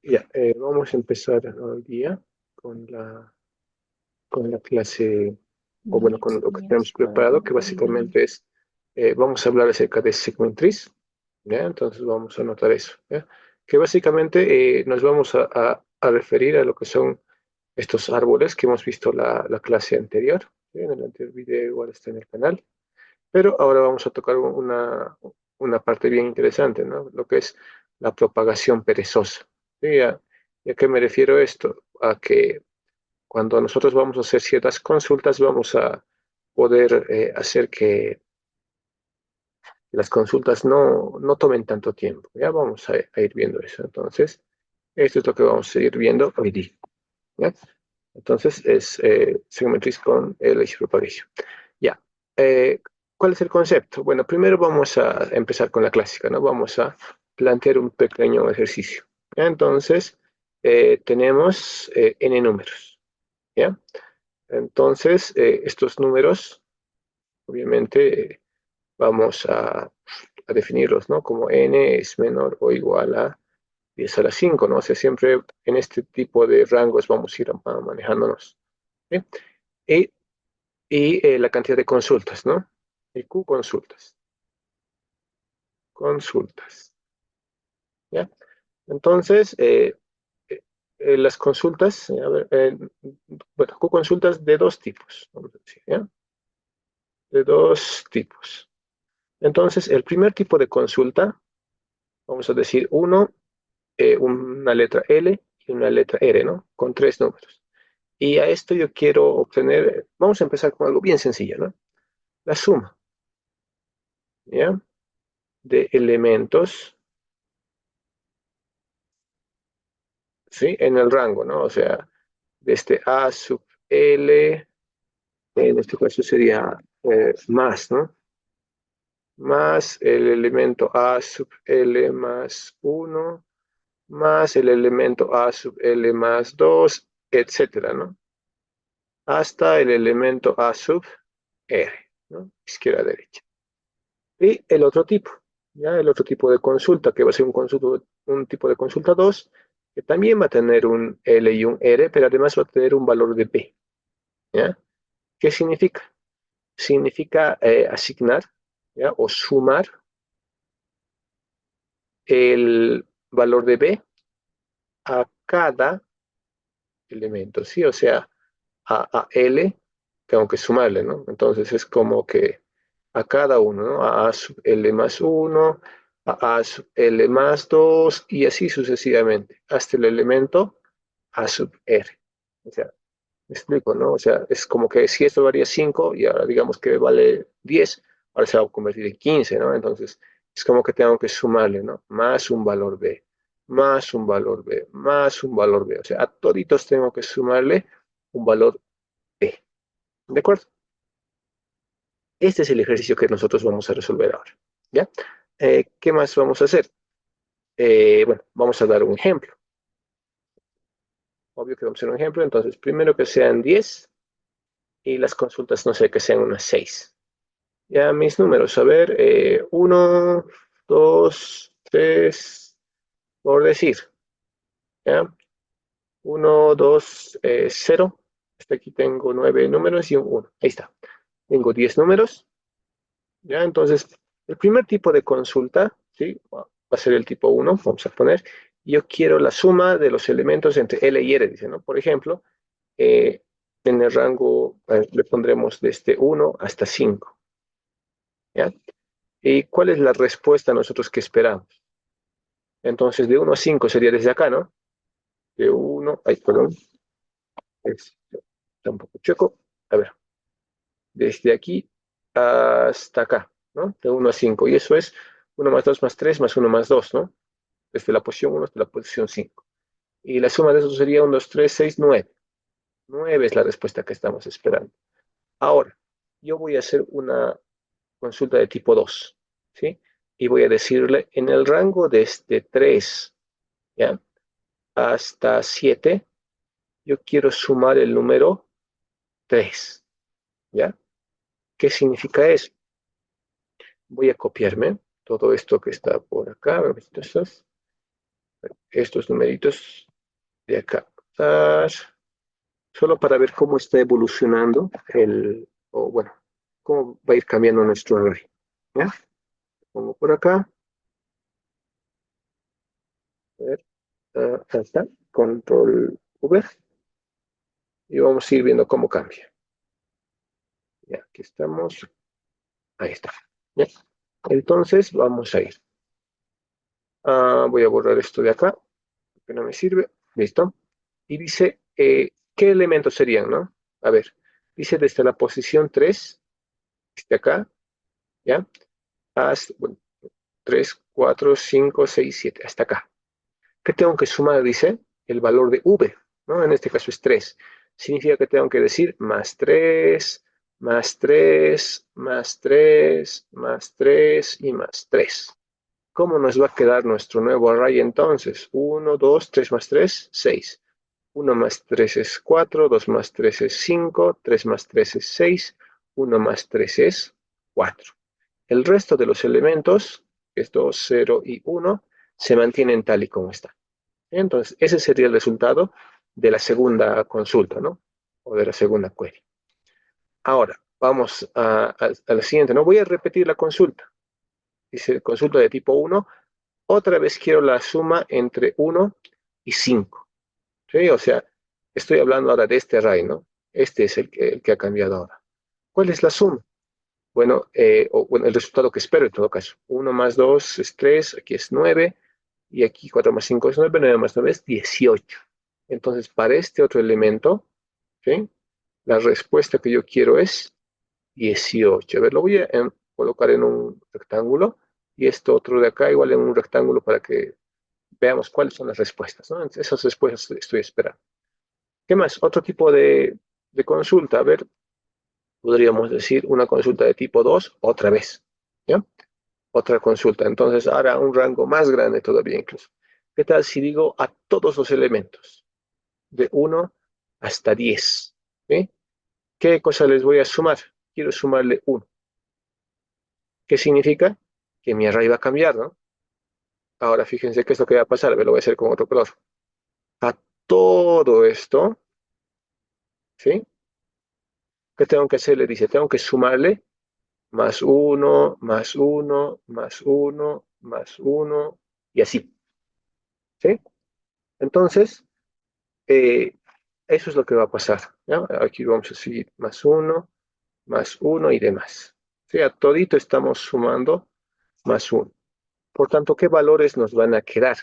Ya, vamos a empezar hoy día con la clase, o bueno, con lo que tenemos preparado, que básicamente es, vamos a hablar acerca de segmentriz, ¿ya? Entonces vamos a anotar eso, ¿ya? Que básicamente nos vamos a referir a lo que son estos árboles que hemos visto la clase anterior, ¿sí? En el anterior video igual está en el canal, pero ahora vamos a tocar una parte bien interesante, ¿no? Lo que es la propagación perezosa. ¿Sí? ¿Y a qué me refiero esto? A que cuando nosotros vamos a hacer ciertas consultas, vamos a poder hacer que las consultas no tomen tanto tiempo. Ya vamos a ir viendo eso. Entonces, esto es lo que vamos a ir viendo hoy día. ¿Ya? Entonces, es segmentriz con el propagation. Ya. Eh, ¿Cuál es el concepto? Bueno, primero vamos a empezar con la clásica, ¿no? Vamos a plantear un pequeño ejercicio. ¿Ya? Entonces, tenemos n números. ¿Ya? Entonces, estos números, obviamente, vamos a definirlos, ¿no? Como n es menor o igual a 10 a la 5, ¿no? O sea, siempre en este tipo de rangos vamos a ir manejándonos. ¿Sí? Y, la cantidad de consultas, ¿no? Y Q consultas. Consultas. ¿Ya? Entonces, las consultas, a ver, bueno, Q consultas de dos tipos, vamos a decir, ¿ya? De dos tipos. Entonces, el primer tipo de consulta, vamos a decir una letra L y una letra R, ¿no? Con tres números. Y a esto yo quiero obtener, vamos a empezar con algo bien sencillo, ¿no? La suma, ¿ya? De elementos, ¿sí? En el rango, ¿no? O sea, desde A sub L, en este caso sería más, ¿no? Más el elemento A sub L más uno, más el elemento A sub L más 2, etcétera, ¿no? Hasta el elemento A sub R, ¿no? Izquierda, derecha. Y el otro tipo, ¿ya? El otro tipo de consulta, que va a ser un tipo de consulta 2, que también va a tener un L y un R, pero además va a tener un valor de B, ¿ya? ¿Qué significa? Significa asignar, ¿ya? O sumar el valor de B a cada elemento, ¿sí? O sea, a L tengo que sumarle, ¿no? Entonces es como que a cada uno, ¿no? A sub L más uno, a sub L más 2 y así sucesivamente, hasta el elemento A sub R. O sea, me explico, ¿no? O sea, es como que si esto valía 5 y ahora digamos que vale 10, ahora se va a convertir en 15, ¿no? Entonces, es como que tengo que sumarle, ¿no? Más un valor B, más un valor B, más un valor B. O sea, a toditos tengo que sumarle un valor B. ¿De acuerdo? Este es el ejercicio que nosotros vamos a resolver ahora. ¿Ya? ¿Qué más vamos a hacer? Bueno, vamos a dar un ejemplo. Obvio que vamos a hacer un ejemplo. Entonces, primero que sean 10 y las consultas, no sé, que sean unas 6. Ya mis números, a ver, 1, 2, 3, por decir. ¿Ya? 1, 2, 0. Hasta aquí tengo 9 números y un 1. Ahí está. Tengo 10 números. ¿Ya? Entonces, el primer tipo de consulta, ¿sí? Va a ser el tipo 1, vamos a poner. Yo quiero la suma de los elementos entre L y R, dice, ¿no? Por ejemplo, eh, en el rango le pondremos desde 1 hasta 5. ¿Ya? ¿Y cuál es la respuesta nosotros que esperamos? Entonces, de 1 a 5 sería desde acá, ¿no? De 1, ay, perdón, está un poco chueco. A ver, desde aquí hasta acá, ¿no? De 1 a 5. Y eso es 1 más 2 más 3 más 1 más 2, ¿no? Desde la posición 1 hasta la posición 5. Y la suma de eso sería 1, 2, 3, 6, 9. 9 es la respuesta que estamos esperando. Ahora, yo voy a hacer una consulta de tipo 2, ¿sí? Y voy a decirle en el rango desde 3, ¿ya? Hasta 7, yo quiero sumar el número 3, ¿ya? ¿Qué significa eso? Voy a copiarme todo esto que está por acá. estos numeritos de acá. Solo para ver cómo está evolucionando o bueno, cómo va a ir cambiando nuestro array. ¿Ya? Pongo por acá. A ver, acá está. Control V. Y vamos a ir viendo cómo cambia. Ya, aquí estamos. Ahí está. ¿Ya? Entonces, vamos a ir. Voy a borrar esto de acá, que no me sirve. Listo. Y dice, ¿qué elementos serían, no? A ver, dice desde la posición 3, desde acá, ¿ya? Hasta, bueno, 3, 4, 5, 6, 7, hasta acá. ¿Qué tengo que sumar? Dice el valor de V, ¿no? En este caso es 3. Significa que tengo que decir más 3, más 3, más 3, más 3 y más 3. ¿Cómo nos va a quedar nuestro nuevo array entonces? 1, 2, 3 más 3, 6. 1 más 3 es 4, 2 más 3 es 5, 3 más 3 es 6, 1 más 3 es 4. El resto de los elementos, que es 2, 0 y 1, se mantienen tal y como están. Entonces, ese sería el resultado de la segunda consulta, ¿no? O de la segunda query. Ahora, vamos a la siguiente, ¿no? Voy a repetir la consulta. Dice consulta de tipo 1. Otra vez quiero la suma entre 1 y 5. ¿Sí? O sea, estoy hablando ahora de este array, ¿no? Este es el que ha cambiado ahora. ¿Cuál es la suma? Bueno, bueno, el resultado que espero en todo caso. 1 más 2 es 3, aquí es 9, y aquí 4 más 5 es 9, 9 más 9 es 18. Entonces, para este otro elemento, ¿sí? La respuesta que yo quiero es 18. A ver, lo voy a colocar en un rectángulo, y esto otro de acá igual en un rectángulo para que veamos cuáles son las respuestas, ¿no? Esas respuestas estoy esperando. ¿Qué más? Otro tipo de consulta. A ver, podríamos decir una consulta de tipo 2 otra vez. ¿Ya? Otra consulta. Entonces, ahora un rango más grande todavía incluso. ¿Qué tal si digo a todos los elementos? De 1 hasta 10. ¿Sí? ¿Qué cosa les voy a sumar? Quiero sumarle 1. ¿Qué significa? Que mi array va a cambiar, ¿no? Ahora fíjense qué es lo que va a pasar. A ver, lo voy a hacer con otro color. A todo esto, ¿sí? ¿Qué tengo que hacer? Le dice, tengo que sumarle más uno, más uno, más uno, más uno, y así. ¿Sí? Entonces, eh, eso es lo que va a pasar. ¿Ya? Aquí vamos a seguir más uno y demás. ¿Sí? A todito estamos sumando más uno. Por tanto, ¿qué valores nos van a quedar?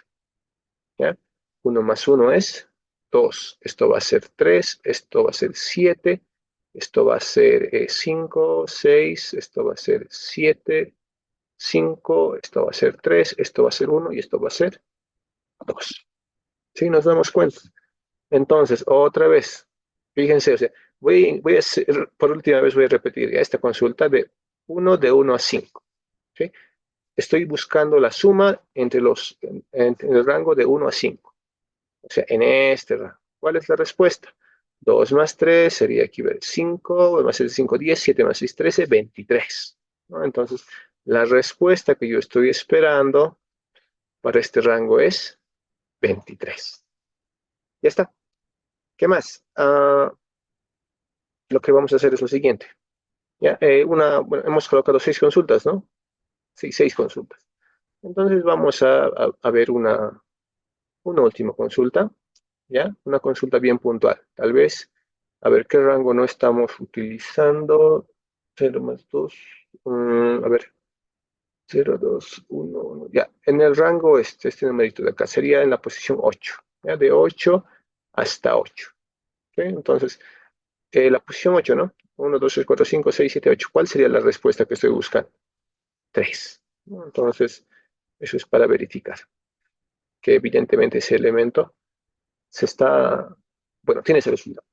¿Ya? 1 más 1 es 2. Esto va a ser 3, esto va a ser 7, esto va a ser 5, 6, esto va a ser 7, 5, esto va a ser 3, esto va a ser 1 y esto va a ser 2. ¿Sí? Nos damos cuenta. Entonces, otra vez, fíjense, o sea, voy a hacer, por última vez voy a repetir esta consulta de 1 a 5. ¿Sí? Estoy buscando la suma entre en el rango de 1 a 5. O sea, en este rango. ¿Cuál es la respuesta? 2 más 3 sería aquí 5, 2 más 7, 5, 10, 7 más 6, 13, 23. ¿No? Entonces, la respuesta que yo estoy esperando para este rango es 23. Ya está. ¿Qué más? Lo que vamos a hacer es lo siguiente. ¿Ya? Bueno, hemos colocado 6 consultas, ¿no? Sí, 6 consultas. Entonces vamos a ver una última consulta, ¿ya? Una consulta bien puntual. Tal vez, a ver qué rango no estamos utilizando. 0 más 2. A ver, 0, 2, 1, 1. Ya, en el rango, este numerito de acá sería en la posición 8. ¿Ya? De 8 hasta 8. ¿Ok? Entonces, la posición 8, ¿no? 1, 2, 3, 4, 5, 6, 7, 8. ¿Cuál sería la respuesta que estoy buscando? 3. ¿No? Entonces, eso es para verificar que evidentemente ese elemento bueno, tiene ese resultado.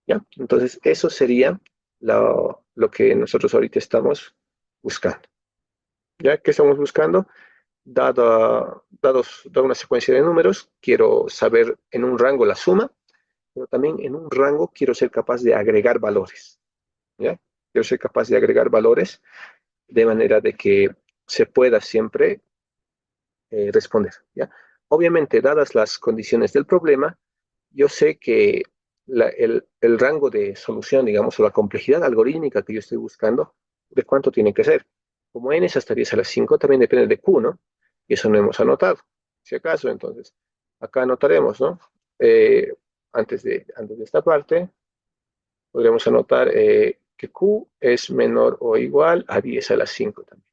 ¿Ya? Entonces, eso sería lo que nosotros ahorita estamos buscando. ¿Ya? ¿Qué estamos buscando? Dada una secuencia de números, quiero saber en un rango la suma, pero también en un rango quiero ser capaz de agregar valores. ¿Ya? Quiero ser capaz de agregar valores de manera de que se pueda siempre responder. ¿Ya? obviamente, dadas las condiciones del problema, yo sé que el rango de solución, digamos, o la complejidad algorítmica que yo estoy buscando, de cuánto tiene que ser. Como n es hasta 10 a la 5, también depende de q, ¿no? Y eso no hemos anotado. Si acaso, entonces, acá anotaremos, ¿no? Eh, antes de esta parte, podremos anotar que q es menor o igual a 10 a la 5 también.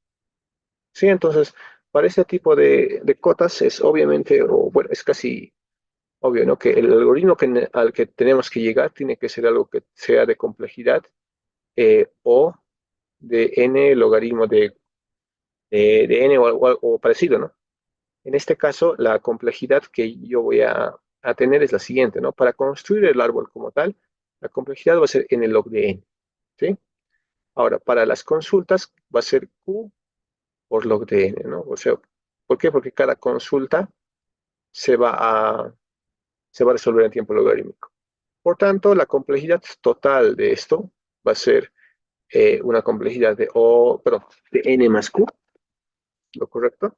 Sí, entonces, para este tipo de cotas es obviamente, o bueno, es casi obvio, ¿no? Que el algoritmo al que tenemos que llegar tiene que ser algo que sea de complejidad o de n logaritmo de n o parecido, ¿no? En este caso, la complejidad que yo voy a tener es la siguiente, ¿no? Para construir el árbol como tal, la complejidad va a ser n log de n, ¿sí? Ahora, para las consultas va a ser q por log de n, ¿no? O sea, ¿por qué? Porque cada consulta se va se va a resolver en tiempo logarítmico. Por tanto, la complejidad total de esto va a ser una complejidad perdón, de n más q, ¿lo correcto?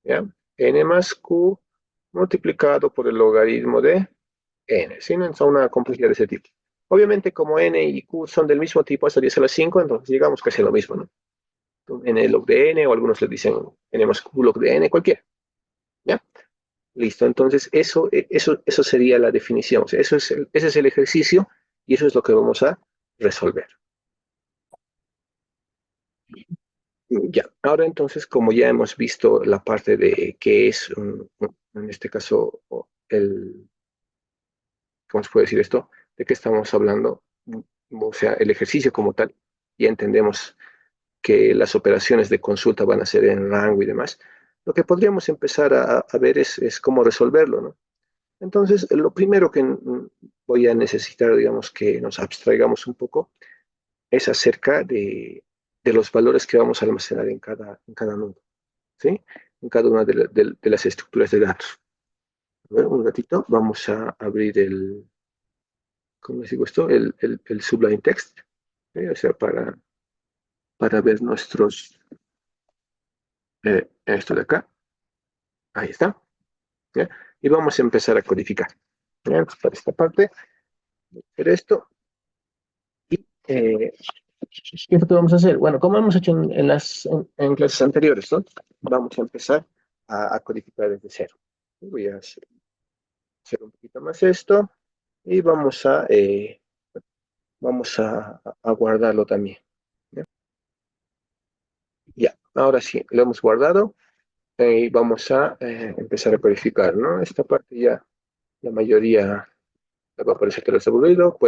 ¿Ya? N más q multiplicado por el logaritmo de n, ¿sí? No son una complejidad de ese tipo. Obviamente, como n y q son del mismo tipo hasta 10 a la 5, entonces llegamos casi a lo mismo, ¿no? N log de n, o algunos le dicen n más q log de n, cualquiera, ¿ya? Listo, entonces eso sería la definición, o sea, ese es el ejercicio y eso es lo que vamos a resolver. Ya, ahora entonces, como ya hemos visto la parte de qué es, en este caso, ¿cómo se puede decir esto? ¿De qué estamos hablando? O sea, el ejercicio como tal, ya entendemos que las operaciones de consulta van a ser en rango y demás. Lo que podríamos empezar a ver es cómo resolverlo, ¿no? Entonces, lo primero que voy a necesitar, digamos, que nos abstraigamos un poco, es acerca de los valores que vamos a almacenar en cada nodo, ¿sí? En cada una de las estructuras de datos. A ver, un ratito, vamos a abrir ¿cómo les digo esto? El Sublime Text, ¿sí? O sea, para ver esto de acá. Ahí está, ¿ya? Y vamos a empezar a codificar. ¿Ya? Entonces, para esta parte, voy a hacer esto. Y, ¿qué es lo que vamos a hacer? Bueno, como hemos hecho en clases anteriores, ¿no? Vamos a empezar a codificar desde cero. Voy a hacer un poquito más esto y vamos a guardarlo también. ¿Ya? Ya, ahora sí, lo hemos guardado y vamos a empezar a codificar, ¿no? Esta parte ya la mayoría les va a parecer que lo está aburrido.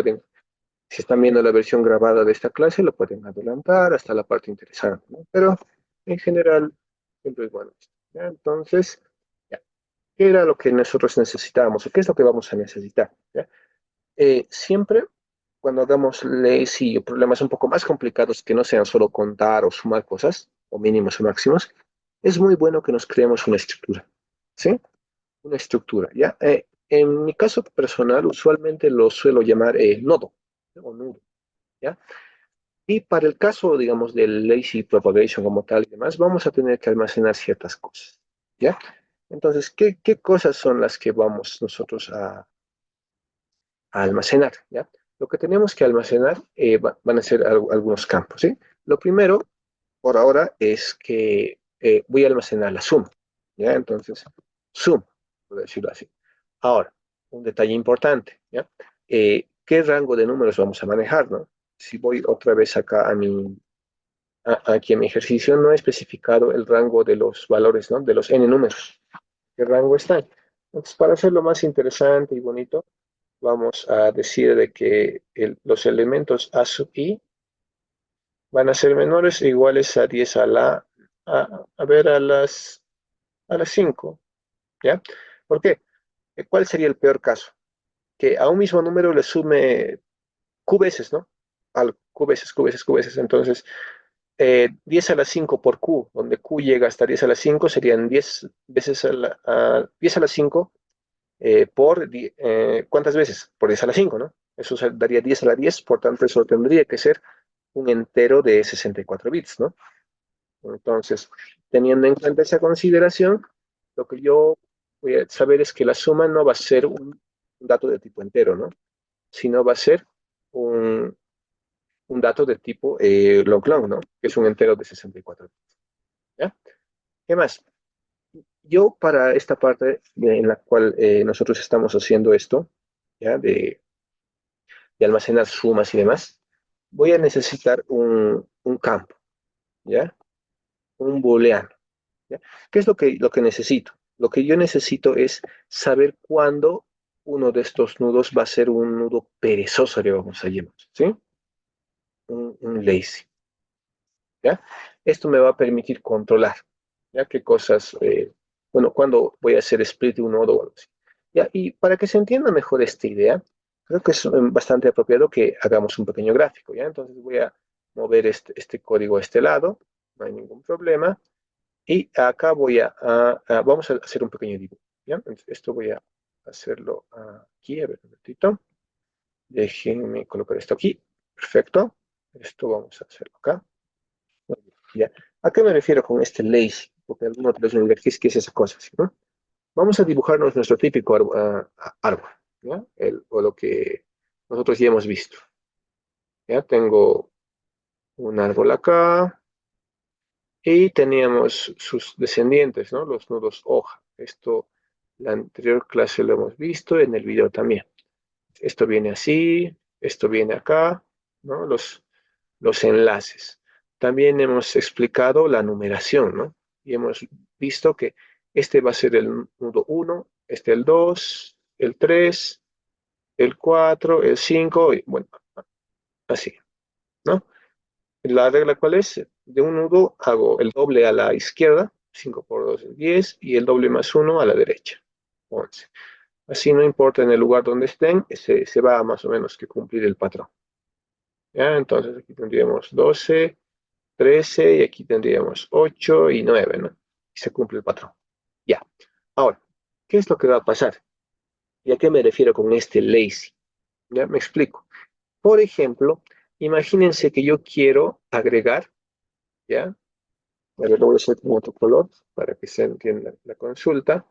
Si están viendo la versión grabada de esta clase, lo pueden adelantar hasta la parte interesante, ¿no? Pero en general siempre es bueno. ¿Ya? Entonces, ya, ¿qué era lo que nosotros necesitábamos? ¿O qué es lo que vamos a necesitar? ¿Ya? Siempre cuando hagamos leyes y problemas un poco más complicados que no sean solo contar o sumar cosas, o mínimos o máximos, es muy bueno que nos creemos una estructura, ¿sí? Una estructura, ¿ya? En mi caso personal, usualmente lo suelo llamar nodo, o nudo, ¿ya? Y para el caso, digamos, del lazy propagation como tal y demás, vamos a tener que almacenar ciertas cosas, ¿ya? Entonces, ¿qué cosas son las que vamos nosotros a almacenar, ¿ya? Lo que tenemos que almacenar van a ser algunos campos, ¿sí? Lo primero, por ahora, es que voy a almacenar la suma, ¿ya? Entonces, sum, por decirlo así. Ahora, un detalle importante, ¿ya? ¿Qué rango de números vamos a manejar, no? Si voy otra vez acá aquí en mi ejercicio, no he especificado el rango de los valores, ¿no? De los n números. ¿Qué rango están? Entonces, para hacerlo más interesante y bonito, vamos a decir de que los elementos a sub i van a ser menores o iguales a 10 a ver, a las 5, ¿ya? ¿Por qué? ¿Cuál sería el peor caso? Que a un mismo número le sume q veces, ¿no? Al q veces, q veces, q veces. Entonces, 10 a la 5 por q, donde q llega hasta 10 a la 5, serían 10 veces 10 a la 5 ¿cuántas veces? Por 10 a la 5, ¿no? Eso daría 10 a la 10, por tanto, eso tendría que ser un entero de 64 bits, ¿no? Entonces, teniendo en cuenta esa consideración, lo que yo voy a saber es que la suma no va a ser un dato de tipo entero, ¿no? Sino va a ser un, un dato de tipo log-long, ¿no? Que es un entero de 64. ¿Ya? ¿Qué más? Yo para esta parte en la cual nosotros estamos haciendo esto, ¿ya? De almacenar sumas y demás, voy a necesitar un campo, ¿ya? Un booleano, ¿ya? ¿Qué es lo que necesito? Lo que yo necesito es saber cuándo uno de estos nudos va a ser un nudo perezoso, le vamos a llamar, ¿sí? Un lazy, ¿ya? Esto me va a permitir controlar, ¿ya? Qué cosas, bueno, cuándo voy a hacer split de un nodo o algo así. ¿Ya? Y para que se entienda mejor esta idea, creo que es bastante apropiado que hagamos un pequeño gráfico, ¿ya? Entonces voy a mover este código a este lado, no hay ningún problema. Y acá vamos a hacer un pequeño dibujo, ¿ya? Entonces, esto voy a hacerlo aquí, a ver un ratito. Déjenme colocar esto aquí. Perfecto. Esto vamos a hacerlo acá. ¿Ya? ¿A qué me refiero con este lazy? Porque algunos de los universidades que es esa cosa, ¿sí, no? Vamos a dibujarnos nuestro típico árbol, ¿ya? O lo que nosotros ya hemos visto. Ya tengo un árbol acá y teníamos sus descendientes, ¿no? Los nudos hoja. Esto, la anterior clase lo hemos visto, en el video también. Esto viene así, esto viene acá, ¿no? Los enlaces. También hemos explicado la numeración, ¿no? Y hemos visto que este va a ser el nudo 1, este el 2, el 3, el 4, el 5, y bueno, así, ¿no? La regla cuál es, de un nudo hago el doble a la izquierda, 5 por 2 es 10, y el doble más 1 a la derecha, 11. Así no importa en el lugar donde estén, se va a más o menos que cumplir el patrón. ¿Ya? Entonces aquí tendríamos 12, 13 y aquí tendríamos 8 y 9, ¿no? Y se cumple el patrón. Ya. Ahora, ¿qué es lo que va a pasar? ¿Y a qué me refiero con este lazy? Ya me explico. Por ejemplo, imagínense que yo quiero agregar, ¿ya? A ver, lo voy a hacer con otro color para que se entienda la consulta.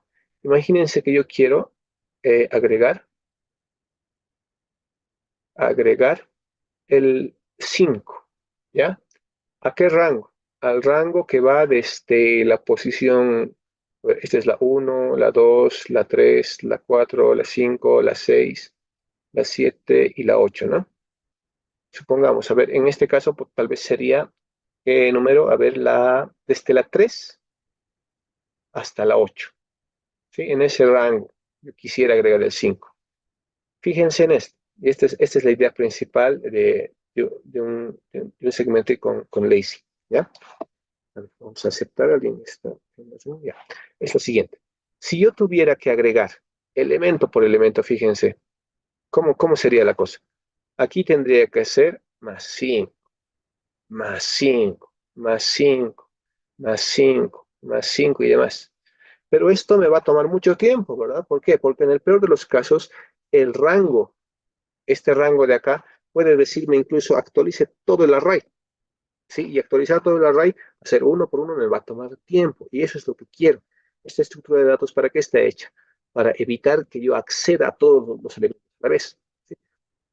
Imagínense que yo quiero agregar el 5, ¿ya? ¿A qué rango? Al rango que va desde la posición, esta es la uno, la 2, la 3, la 4, la 5, la 6, la 7 y la 8, ¿no? Supongamos, a ver, en este caso pues, tal vez sería, ¿qué número? A ver, desde la 3 hasta la 8, ¿sí? En ese rango yo quisiera agregar el 5. Fíjense en esto. Esta es la idea principal de un segmento con lazy, ¿ya? Vamos a aceptar a alguien. Ya. Es lo siguiente. Si yo tuviera que agregar elemento por elemento, fíjense, ¿cómo sería la cosa? Aquí tendría que ser más 5, más 5, más 5, más 5, más 5 y demás. Pero esto me va a tomar mucho tiempo, ¿verdad? ¿Por qué? Porque en el peor de los casos, el rango, este rango de acá, puede decirme incluso actualice todo el array. ¿Sí? Y actualizar todo el array, hacer uno por uno me va a tomar tiempo. Y eso es lo que quiero. Esta estructura de datos, ¿para qué está hecha? Para evitar que yo acceda a todos los elementos a la vez. ¿Sí?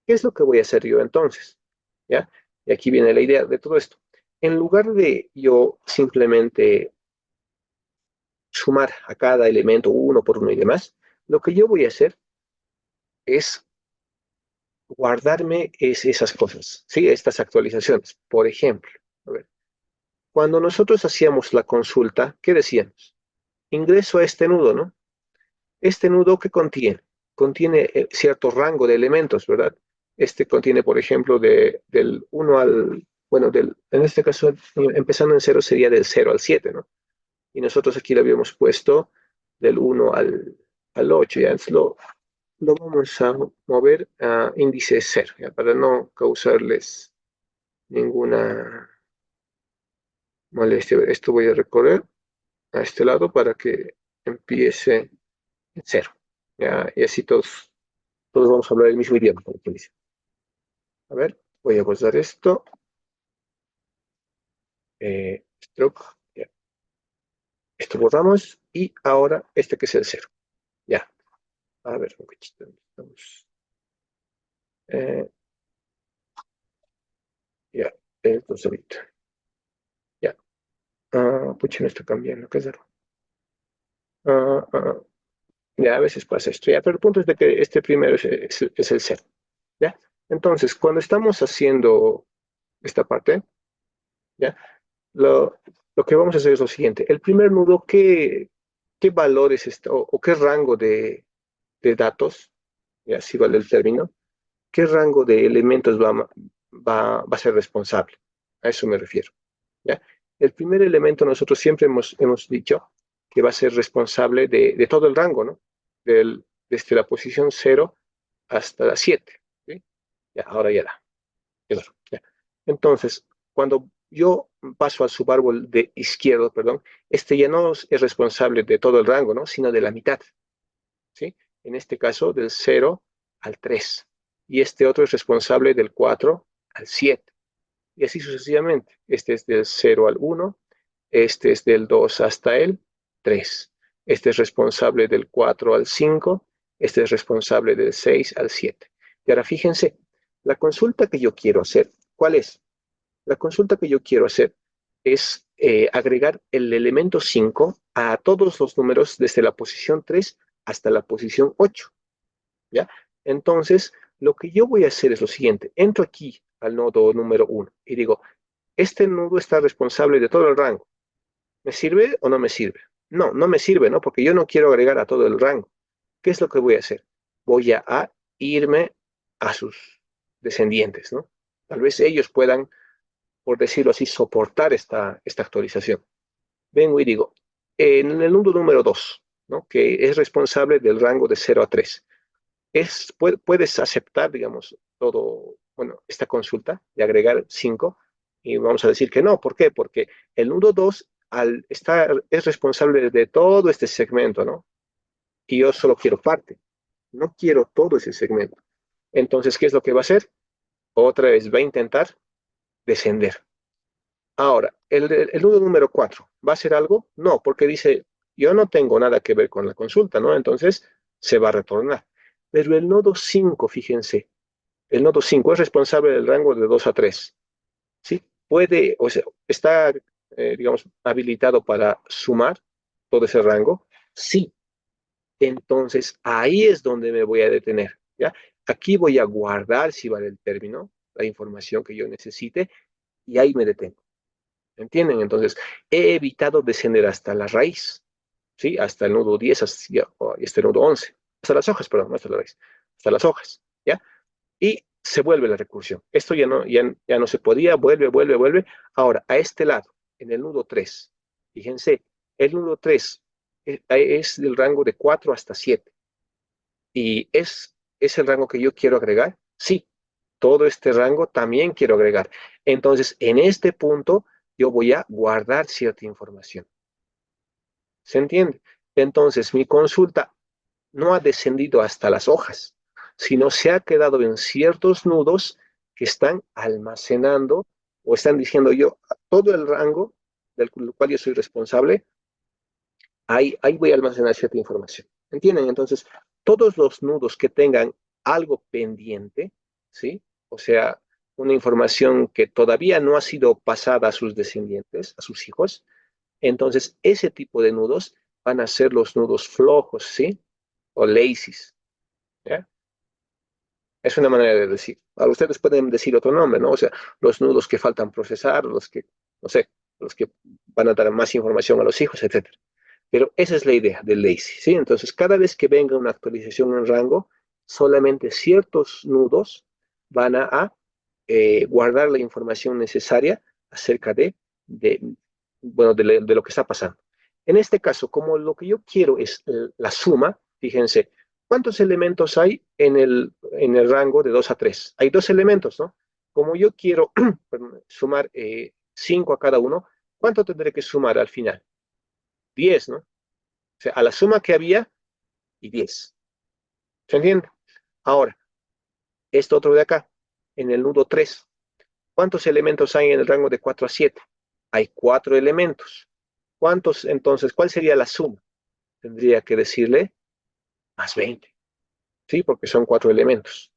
¿Qué es lo que voy a hacer yo entonces? ¿Ya? Y aquí viene la idea de todo esto. En lugar de yo simplemente sumar a cada elemento uno por uno y demás, lo que yo voy a hacer es guardarme esas cosas, ¿sí? Estas actualizaciones. Por ejemplo, a ver, cuando nosotros hacíamos la consulta, ¿qué decíamos? Ingreso a este nudo, ¿no? Este nudo, ¿qué contiene? Contiene cierto rango de elementos, ¿verdad? Este contiene, por ejemplo, del uno al, bueno, en este caso, empezando en cero sería del cero al 7, ¿no? Y nosotros aquí lo habíamos puesto del uno al 8, ¿ya? Entonces lo vamos a mover a índice cero, ¿ya? Para no causarles ninguna molestia. Esto voy a recorrer a este lado para que empiece en cero, ¿ya? Y así todos vamos a hablar el mismo idioma, como quien dice. A ver, voy a guardar esto. Stroke, ya. esto borramos y ahora este que es el 0. Ya, a ver, estamos. Ya, entonces ahorita. Ya, pucha, no está cambiando, ¿qué es eso? Ah, ah, ya, a veces pasa esto, ya, pero el punto es de que este primero es el 0. ¿Ya? Entonces, cuando estamos haciendo esta parte, ¿ya? Lo que vamos a hacer es lo siguiente. El primer nudo, ¿qué valores está, o qué rango de datos, ya así vale el término, qué rango de elementos va a ser responsable? A eso me refiero. ¿Ya? El primer elemento nosotros siempre hemos dicho que va a ser responsable de todo el rango, ¿no? Desde la posición 0 hasta la 7. ¿Sí? Ya, ahora ya da. Claro, ya. Entonces, cuando yo paso al subárbol de izquierdo, perdón, este ya no es responsable de todo el rango, ¿no? Sino de la mitad, ¿sí? En este caso, del 0 al 3. Y este otro es responsable del 4 al 7. Y así sucesivamente. Este es del 0 al 1, este es del 2 hasta el 3. Este es responsable del 4 al 5, este es responsable del 6 al 7. Y ahora fíjense, la consulta que yo quiero hacer, ¿cuál es? La consulta que yo quiero hacer es agregar el elemento 5 a todos los números desde la posición 3 hasta la posición 8. ¿Ya? Entonces, lo que yo voy a hacer es lo siguiente. Entro aquí al nodo número 1 y digo, este nodo está responsable de todo el rango. ¿Me sirve o no me sirve? No, no me sirve, ¿no? Porque yo no quiero agregar a todo el rango. ¿Qué es lo que voy a hacer? Voy a irme a sus descendientes, ¿no? Tal vez ellos puedan, por decirlo así, soportar esta actualización. Vengo y digo, en el nodo número 2, ¿no? Que es responsable del rango de 0 a 3, puedes aceptar, digamos, todo, bueno, esta consulta de agregar 5 y vamos a decir que no. ¿Por qué? Porque el nudo 2 es responsable de todo este segmento, ¿no? Y yo solo quiero parte, no quiero todo ese segmento. Entonces, ¿qué es lo que va a hacer? Otra vez va a intentar descender. Ahora, el nudo número 4, ¿va a hacer algo? No, porque dice, yo no tengo nada que ver con la consulta, ¿no? Entonces, se va a retornar. Pero el nodo 5, fíjense, el nodo 5 es responsable del rango de 2 a 3. ¿Sí? Puede, o sea, está, digamos, habilitado para sumar todo ese rango. Sí. Entonces, ahí es donde me voy a detener. ¿Ya? Aquí voy a guardar, si vale el término, la información que yo necesite y ahí me detengo. ¿Entienden? Entonces, he evitado descender hasta la raíz, ¿sí? Hasta el nodo 10, hasta el nodo 11. Hasta las hojas, perdón, no hasta la raíz. Hasta las hojas, ¿ya? Y se vuelve la recursión. Esto ya no se podía, vuelve. Ahora, a este lado, en el nudo 3, fíjense, el nudo 3 es del rango de 4 hasta 7. ¿Y es el rango que yo quiero agregar? Sí, todo este rango también quiero agregar. Entonces, en este punto, yo voy a guardar cierta información. ¿Se entiende? Entonces, mi consulta no ha descendido hasta las hojas, sino se ha quedado en ciertos nudos que están almacenando o están diciendo yo, todo el rango del cual yo soy responsable, ahí voy a almacenar cierta información. ¿Entienden? Entonces, todos los nudos que tengan algo pendiente, ¿sí? O sea, una información que todavía no ha sido pasada a sus descendientes, a sus hijos, entonces ese tipo de nudos van a ser los nudos flojos, ¿sí? O lazies, ¿ya? Es una manera de decir. Ahora ustedes pueden decir otro nombre, ¿no? O sea, los nudos que faltan procesar, los que, no sé, los que van a dar más información a los hijos, etcétera. Pero esa es la idea del lazy, ¿sí? Entonces, cada vez que venga una actualización en rango, solamente ciertos nudos van guardar la información necesaria acerca de, bueno, de lo que está pasando. En este caso, como lo que yo quiero es la suma, fíjense, ¿cuántos elementos hay en el rango de 2 a 3? Hay dos elementos, ¿no? Como yo quiero sumar 5 a cada uno, ¿cuánto tendré que sumar al final? 10, ¿no? O sea, a la suma que había y 10. ¿Se entiende? Ahora, esto otro de acá, en el nudo 3, ¿cuántos elementos hay en el rango de 4 a 7? Hay 4 elementos. ¿Cuántos, entonces, cuál sería la suma? Tendría que decirle más 20, ¿sí? Porque son 4 elementos.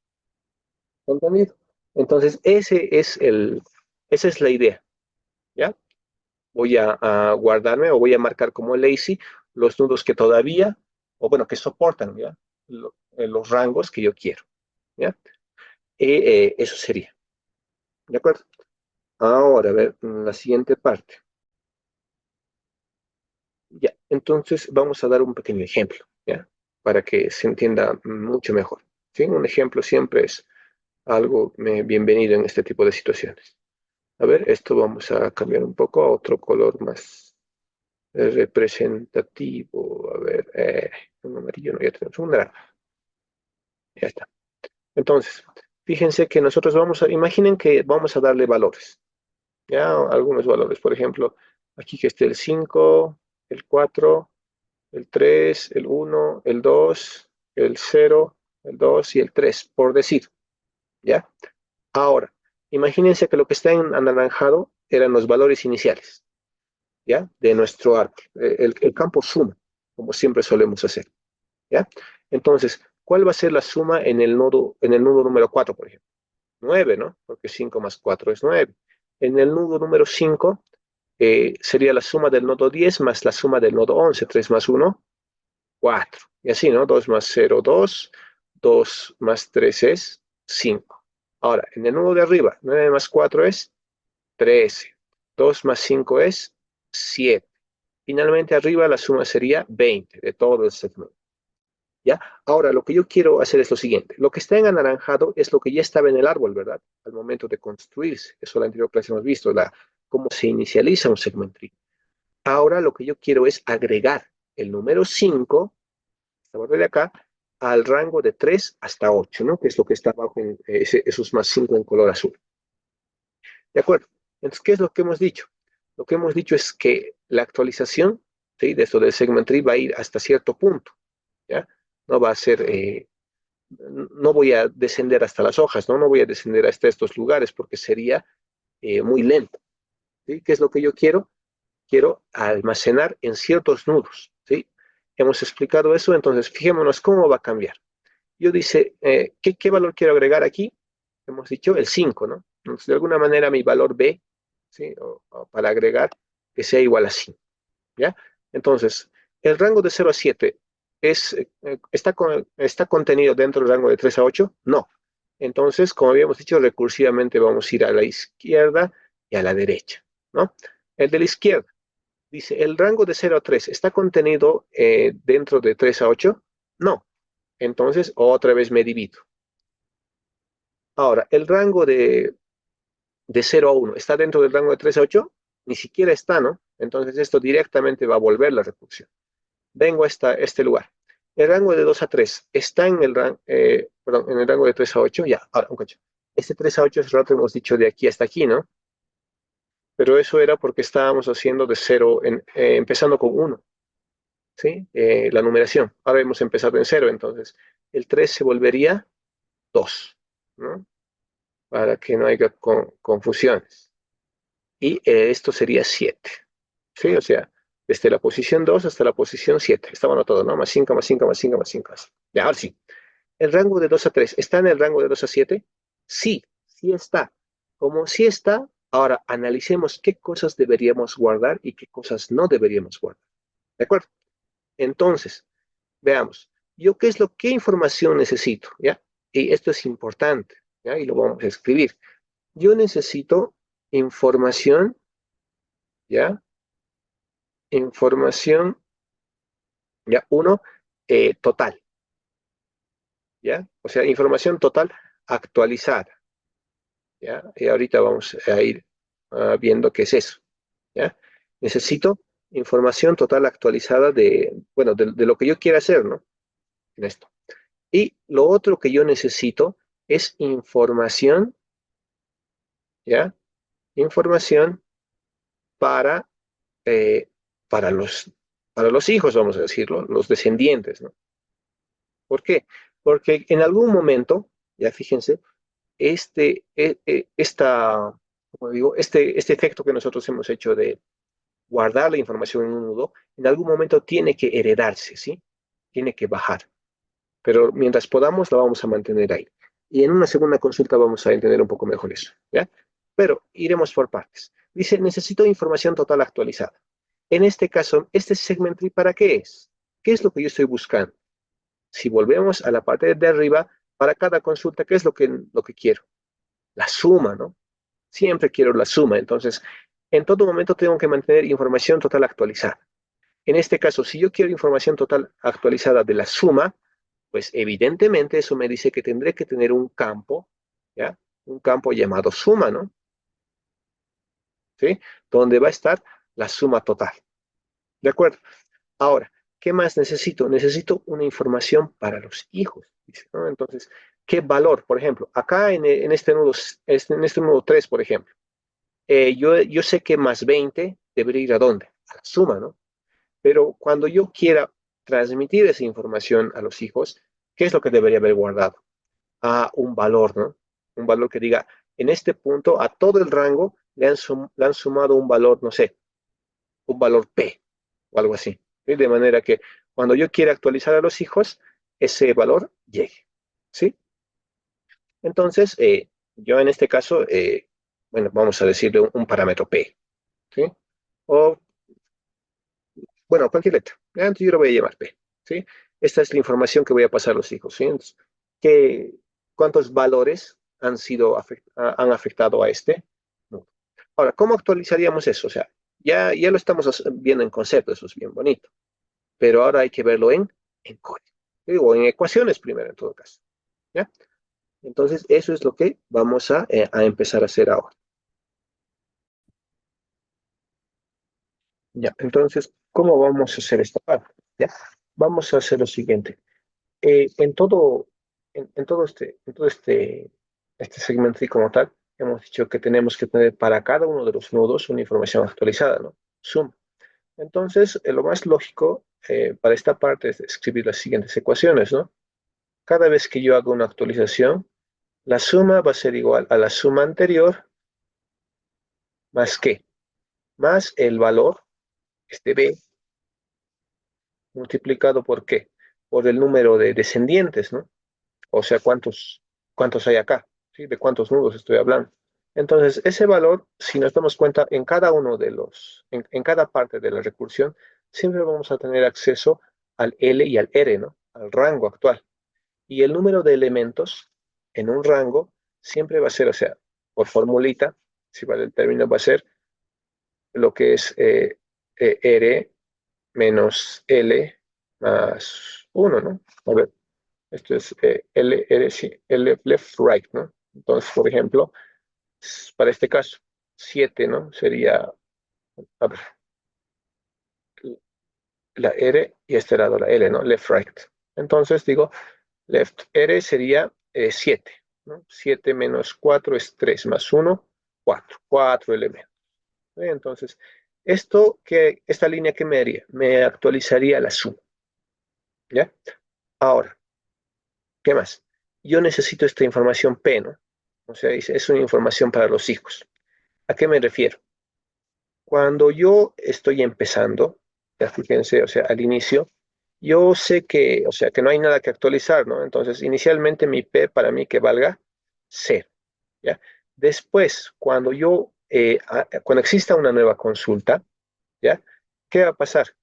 ¿Entendido? Entonces, esa es la idea, ¿ya? Voy a guardarme o voy a marcar como lazy los nudos que todavía, o bueno, que soportan, ¿ya? Los rangos que yo quiero, ¿ya? Eso sería, ¿de acuerdo? Ahora, a ver, la siguiente parte. Ya, entonces vamos a dar un pequeño ejemplo, ¿ya? Para que se entienda mucho mejor, ¿sí? Un ejemplo siempre es algo bienvenido en este tipo de situaciones. A ver, esto vamos a cambiar un poco a otro color más representativo. A ver, un amarillo, no, ya tenemos un naranja. Ya está. Entonces, fíjense que nosotros imaginen que vamos a darle valores, ¿ya? Algunos valores, por ejemplo, aquí que esté el 5, el 4, el 3, el 1, el 2, el 0, el 2 y el 3, por decir, ¿ya? Ahora, imagínense que lo que está en anaranjado eran los valores iniciales, ¿ya? De nuestro arte. El campo suma, como siempre solemos hacer, ¿ya? Entonces, ¿cuál va a ser la suma en el nudo número 4, por ejemplo? 9, ¿no? Porque 5 más 4 es 9. En el nudo número 5 sería la suma del nodo 10 más la suma del nodo 11. 3 más 1, 4. Y así, ¿no? 2 más 0, 2. 2 más 3 es 5. Ahora, en el nudo de arriba, 9 más 4 es 13. 2 más 5 es 7. Finalmente, arriba la suma sería 20 de todo el segmento. ¿Ya? Ahora, lo que yo quiero hacer es lo siguiente. Lo que está en anaranjado es lo que ya estaba en el árbol, ¿verdad? Al momento de construirse. Eso en la anterior clase hemos visto, cómo se inicializa un segment tree. Ahora lo que yo quiero es agregar el número 5, esta barra de acá, al rango de 3 hasta 8, ¿no? Que es lo que está abajo en esos más 5 en color azul. ¿De acuerdo? Entonces, ¿qué es lo que hemos dicho? Lo que hemos dicho es que la actualización, ¿sí? De esto del segment tree va a ir hasta cierto punto, ¿ya? No va a ser, no voy a descender hasta las hojas, ¿no? No voy a descender hasta estos lugares porque sería muy lento, ¿sí? ¿Qué es lo que yo quiero? Quiero almacenar en ciertos nudos, ¿sí? Hemos explicado eso, entonces fijémonos cómo va a cambiar. Yo dice, ¿qué valor quiero agregar aquí? Hemos dicho el 5, ¿no? Entonces, de alguna manera mi valor B, ¿sí? O para agregar, que sea igual a 5, ¿ya? Entonces, el rango de 0 a 7 está contenido dentro del rango de 3 a 8. No. Entonces, como habíamos dicho, recursivamente vamos a ir a la izquierda y a la derecha, ¿no? El de la izquierda dice, ¿el rango de 0 a 3 está contenido dentro de 3 a 8? No. Entonces, otra vez me divido. Ahora, el rango de 0 a 1 está dentro del rango de 3 a 8, ni siquiera está, ¿no? Entonces, esto directamente va a volver la recursión. Vengo a este lugar. El rango de 2 a 3 está en el rango de 3 a 8. Ya, ahora, un cacho. Este 3 a 8 es rato hemos dicho de aquí hasta aquí, ¿no? Pero eso era porque estábamos haciendo de 0, empezando con 1, ¿sí? La numeración. Ahora hemos empezado en 0, entonces el 3 se volvería 2, ¿no? Para que no haya confusiones. Y esto sería 7, ¿sí? O sea, desde la posición 2 hasta la posición 7. Estaba anotado, ¿no? Más 5, más 5, más 5, más 5. Ya, ahora sí. ¿El rango de 2 a 3 está en el rango de 2 a 7? Sí, sí está. Como sí está, ahora analicemos qué cosas deberíamos guardar y qué cosas no deberíamos guardar. ¿De acuerdo? Entonces, veamos. ¿Qué información necesito? ¿Ya? Y esto es importante, ¿ya? Y lo vamos a escribir. Yo necesito información, ¿ya? Información, ¿ya? Uno, total, ¿ya? O sea, información total actualizada, ¿ya? Y ahorita vamos a ir viendo qué es eso, ¿ya? Necesito información total actualizada bueno, de lo que yo quiera hacer, ¿no? En esto. Y lo otro que yo necesito es información, ¿ya? Información para, eh, para los hijos, vamos a decirlo, los descendientes, ¿no? ¿Por qué? Porque en algún momento, ya fíjense, esta, como digo, este efecto que nosotros hemos hecho guardar la información en un nudo, en algún momento tiene que heredarse, ¿sí? Tiene que bajar. Pero mientras podamos, la vamos a mantener ahí. Y en una segunda consulta vamos a entender un poco mejor eso, ¿ya? Pero iremos por partes. Dice, necesito información total actualizada. En este caso, este segment tree, ¿para qué es? ¿Qué es lo que yo estoy buscando? Si volvemos a la parte de arriba, para cada consulta, ¿qué es lo que quiero? La suma, ¿no? Siempre quiero la suma. Entonces, en todo momento tengo que mantener información total actualizada. En este caso, si yo quiero información total actualizada de la suma, pues evidentemente eso me dice que tendré que tener un campo, ¿ya? Un campo llamado suma, ¿no? ¿Sí? Donde va a estar la suma total. ¿De acuerdo? Ahora, ¿qué más necesito? Necesito una información para los hijos, dice, ¿no? Entonces, ¿qué valor? Por ejemplo, acá en este nudo 3, por ejemplo, yo sé que más 20 debería ir a dónde? A la suma, ¿no? Pero cuando yo quiera transmitir esa información a los hijos, ¿qué es lo que debería haber guardado? A un valor, ¿no? Un valor que diga, en este punto, a todo el rango le han sumado un valor, no sé, un valor P o algo así. ¿Sí? De manera que cuando yo quiera actualizar a los hijos, ese valor llegue. ¿Sí? Entonces, yo en este caso, bueno, vamos a decirle un parámetro P. ¿Sí? O, bueno, cualquier letra. Entonces yo lo voy a llamar P. ¿Sí? Esta es la información que voy a pasar a los hijos. ¿Sí? Entonces, ¿cuántos valores han afectado a este? No. Ahora, ¿cómo actualizaríamos eso? O sea, ya lo estamos viendo en concepto, eso es bien bonito, pero ahora hay que verlo en código, ¿sí? O en ecuaciones primero, en todo caso. ¿Ya? Entonces, eso es lo que vamos a empezar a hacer ahora. Ya, entonces, ¿cómo vamos a hacer esta parte? ¿Ya? Vamos a hacer lo siguiente. En todo, este segmento y como tal, hemos dicho que tenemos que tener para cada uno de los nodos una información actualizada, ¿no? Sum. Entonces, lo más lógico para esta parte es escribir las siguientes ecuaciones, ¿no? Cada vez que yo hago una actualización, la suma va a ser igual a la suma anterior más qué, más el valor, este b, multiplicado por qué, por el número de descendientes, ¿no? O sea, cuántos hay acá, ¿sí? De cuántos nudos estoy hablando. Entonces, ese valor, si nos damos cuenta, en cada uno de en cada parte de la recursión, siempre vamos a tener acceso al L y al R, ¿no? Al rango actual. Y el número de elementos en un rango siempre va a ser, o sea, por formulita, si vale el término, va a ser lo que es R menos L más uno, ¿no? A ver, esto es L, R, sí, L left, right, ¿no? Entonces, por ejemplo, para este caso, 7, ¿no? Sería, a ver, la R y este lado la L, ¿no? Left, right. Entonces digo, left R sería 7, ¿no? 7 menos 4 es 3 más 1, 4. 4 elementos. Entonces, esta línea, ¿qué me haría? Me actualizaría la suma, ¿ya? Ahora, ¿qué más? Yo necesito esta información P, ¿no? O sea, dice, es una información para los hijos. ¿A qué me refiero? Cuando yo estoy empezando, ya fíjense, o sea, al inicio, yo sé que, o sea, que no hay nada que actualizar, ¿no? Entonces, inicialmente mi P para mí que valga 0, ¿ya? Después, cuando exista una nueva consulta, ¿ya? ¿Qué va a pasar?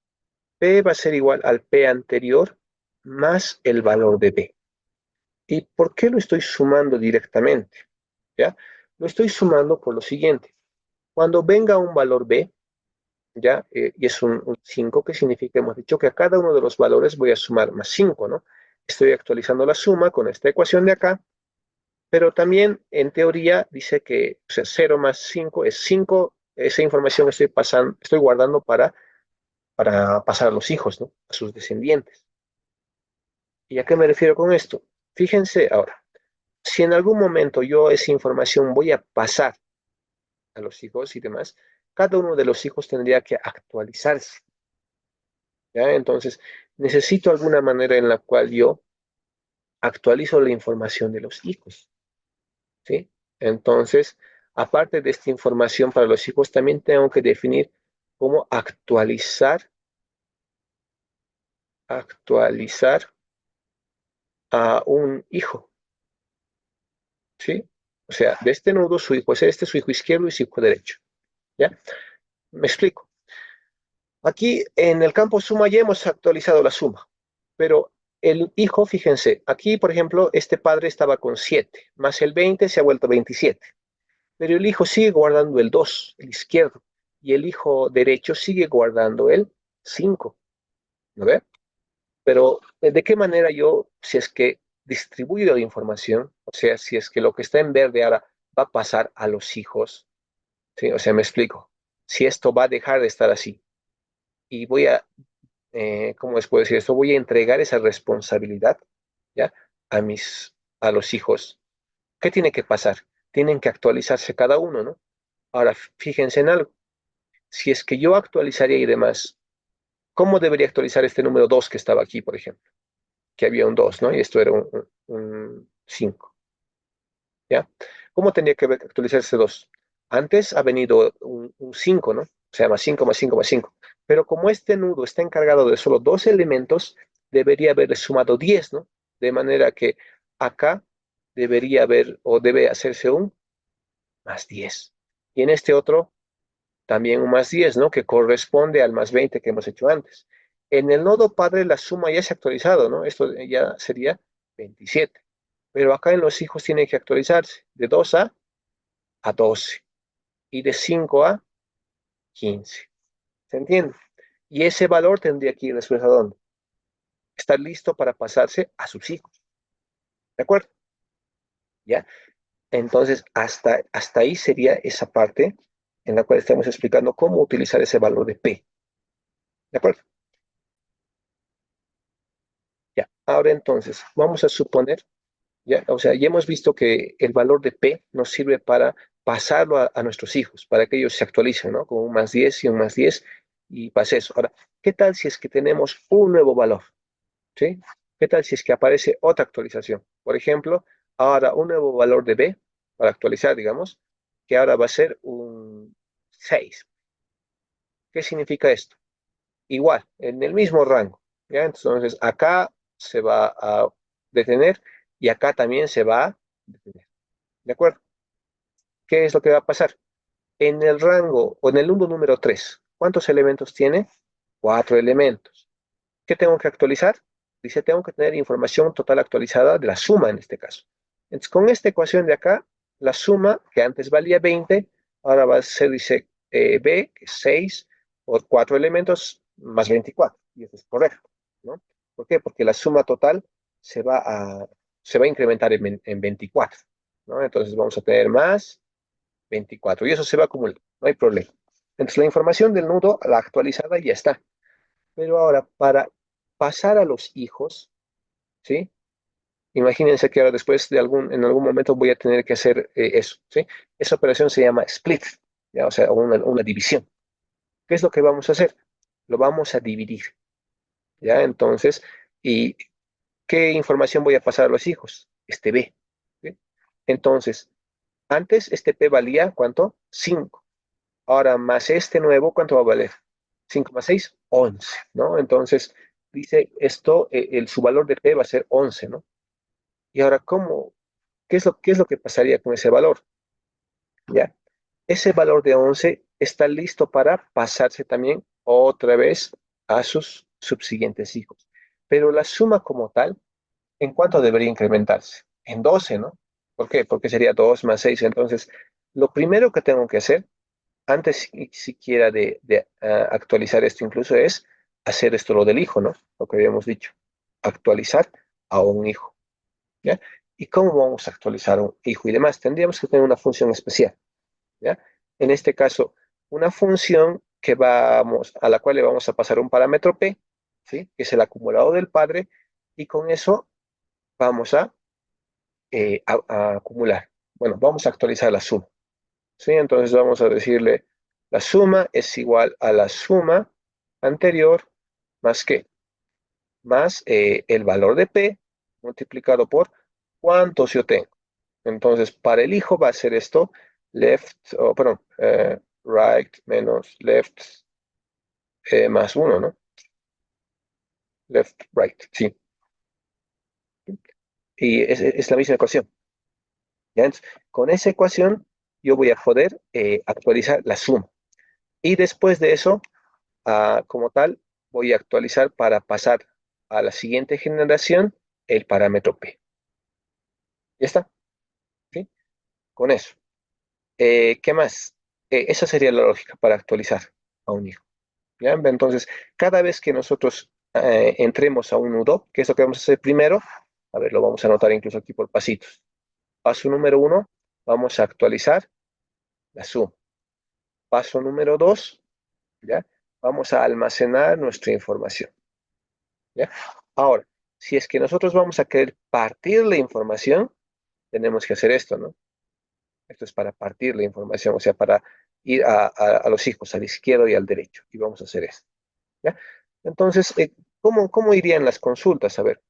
P va a ser igual al P anterior más el valor de B. ¿Y por qué lo estoy sumando directamente? ¿Ya? Lo estoy sumando por lo siguiente. Cuando venga un valor B, ¿ya? Y es un 5, que significa, hemos dicho que a cada uno de los valores voy a sumar más 5, ¿no? Estoy actualizando la suma con esta ecuación de acá, pero también en teoría dice que, o sea, 0 más 5 es 5. Esa información estoy guardando para pasar a los hijos, ¿no? A sus descendientes. ¿Y a qué me refiero con esto? Fíjense ahora, si en algún momento yo esa información voy a pasar a los hijos y demás, cada uno de los hijos tendría que actualizarse, ¿ya? Entonces, necesito alguna manera en la cual yo actualizo la información de los hijos, ¿sí? Entonces, aparte de esta información para los hijos, también tengo que definir cómo actualizar a un hijo, ¿sí? O sea, de este nodo su hijo es este, su hijo izquierdo y su hijo derecho, ¿ya? Me explico. Aquí en el campo suma ya hemos actualizado la suma, pero el hijo, fíjense, aquí por ejemplo, este padre estaba con 7, más el 20 se ha vuelto 27, pero el hijo sigue guardando el 2, el izquierdo, y el hijo derecho sigue guardando el 5, ¿no ve? Pero ¿de qué manera yo, si es que distribuyo la información, o sea, si es que lo que está en verde ahora va a pasar a los hijos, ¿sí? O sea, me explico, si esto va a dejar de estar así y voy a ¿cómo les puedo decir esto? Voy a entregar esa responsabilidad, ¿ya? A los hijos. ¿Qué tiene que pasar? Tienen que actualizarse cada uno, ¿no? Ahora, fíjense en algo. Si es que yo actualizaría y demás, ¿cómo debería actualizar este número 2 que estaba aquí, por ejemplo? Que había un 2, ¿no? Y esto era un 5, ¿ya? ¿Cómo tendría que actualizar ese 2? Antes ha venido un 5, ¿no? O sea, más 5 más 5 más 5. Pero como este nudo está encargado de solo dos elementos, debería haber sumado 10, ¿no? De manera que acá debería haber o debe hacerse un más 10. Y en este otro también un más 10, ¿no? Que corresponde al más 20 que hemos hecho antes. En el nodo padre la suma ya se ha actualizado, ¿no? Esto ya sería 27. Pero acá en los hijos tiene que actualizarse de 2 a 12 y de 5 a 15. ¿Se entiende? Y ese valor tendría que ir después a dónde? Estar listo para pasarse a sus hijos. ¿De acuerdo? ¿Ya? Entonces, hasta ahí sería esa parte en la cual estamos explicando cómo utilizar ese valor de P. ¿De acuerdo? Ya. Ahora entonces, vamos a suponer, ya, o sea, ya hemos visto que el valor de P nos sirve para pasarlo a nuestros hijos, para que ellos se actualicen, ¿no? Con un más 10 y un más 10 y pase eso. Ahora, ¿qué tal si es que tenemos un nuevo valor? ¿Sí? ¿Qué tal si es que aparece otra actualización? Por ejemplo, ahora un nuevo valor de B, para actualizar, digamos, que ahora va a ser un 6. ¿Qué significa esto? Igual, en el mismo rango. ¿Ya? Entonces, acá se va a detener y acá también se va a detener. ¿De acuerdo? ¿Qué es lo que va a pasar? En el rango o en el mundo número 3, ¿cuántos elementos tiene? 4 elementos. ¿Qué tengo que actualizar? Dice, tengo que tener información total actualizada de la suma en este caso. Entonces, con esta ecuación de acá, la suma, que antes valía 20, ahora va a ser, dice, B, que es 6, por 4 elementos, más 24. Y eso es correcto, ¿no? ¿Por qué? Porque la suma total se va a, se va a incrementar en 24, ¿no? Entonces vamos a tener más 24, y eso se va a acumular, no hay problema. Entonces la información del nudo, la actualizada, ya está. Pero ahora, para pasar a los hijos, ¿sí? Imagínense que ahora después en algún momento voy a tener que hacer eso, ¿sí? Esa operación se llama split, ¿ya? O sea, una división. ¿Qué es lo que vamos a hacer? Lo vamos a dividir, ¿ya? Entonces, ¿y qué información voy a pasar a los hijos? Este B, ¿sí? Entonces, antes este P valía, ¿cuánto? 5. Ahora, más este nuevo, ¿cuánto va a valer? 5 más 6, 11, ¿no? Entonces, dice esto, su valor de P va a ser 11, ¿no? Y ahora, qué es lo que pasaría con ese valor? ¿Ya? Ese valor de 11 está listo para pasarse también otra vez a sus subsiguientes hijos. Pero la suma como tal, ¿en cuánto debería incrementarse? En 12, ¿no? ¿Por qué? Porque sería 2 más 6. Entonces, lo primero que tengo que hacer antes siquiera de actualizar esto incluso es hacer esto lo del hijo, ¿no? Lo que habíamos dicho, actualizar a un hijo, ¿ya? ¿Y cómo vamos a actualizar a un hijo y demás? Tendríamos que tener una función especial, ¿ya? En este caso, una función a la cual le vamos a pasar un parámetro P, ¿sí? Que es el acumulado del padre, y con eso vamos a acumular. Bueno, vamos a actualizar la suma. ¿Sí? Entonces vamos a decirle, la suma es igual a la suma anterior más que, más el valor de P multiplicado por cuántos yo tengo. Entonces, para el hijo va a ser esto, left, perdón, right menos left más 1, ¿no? Left, right, sí. Y es la misma ecuación. ¿Ya? Entonces, con esa ecuación yo voy a poder actualizar la suma. Y después de eso, como tal, voy a actualizar para pasar a la siguiente generación el parámetro P. ¿Ya está? ¿Sí? Con eso. ¿Qué más? Esa sería la lógica para actualizar a un hijo. ¿Ya? Entonces, cada vez que nosotros entremos a un nudo, que es lo que vamos a hacer primero, a ver, lo vamos a anotar incluso aquí por pasitos. Paso número 1, vamos a actualizar la suma. Paso número 2, ¿ya? Vamos a almacenar nuestra información. ¿Ya? Ahora, si es que nosotros vamos a querer partir la información, tenemos que hacer esto, ¿no? Esto es para partir la información, o sea, para ir a los hijos, al izquierdo y al derecho. Y vamos a hacer esto. ¿Ya? Entonces, ¿cómo irían las consultas? A ver,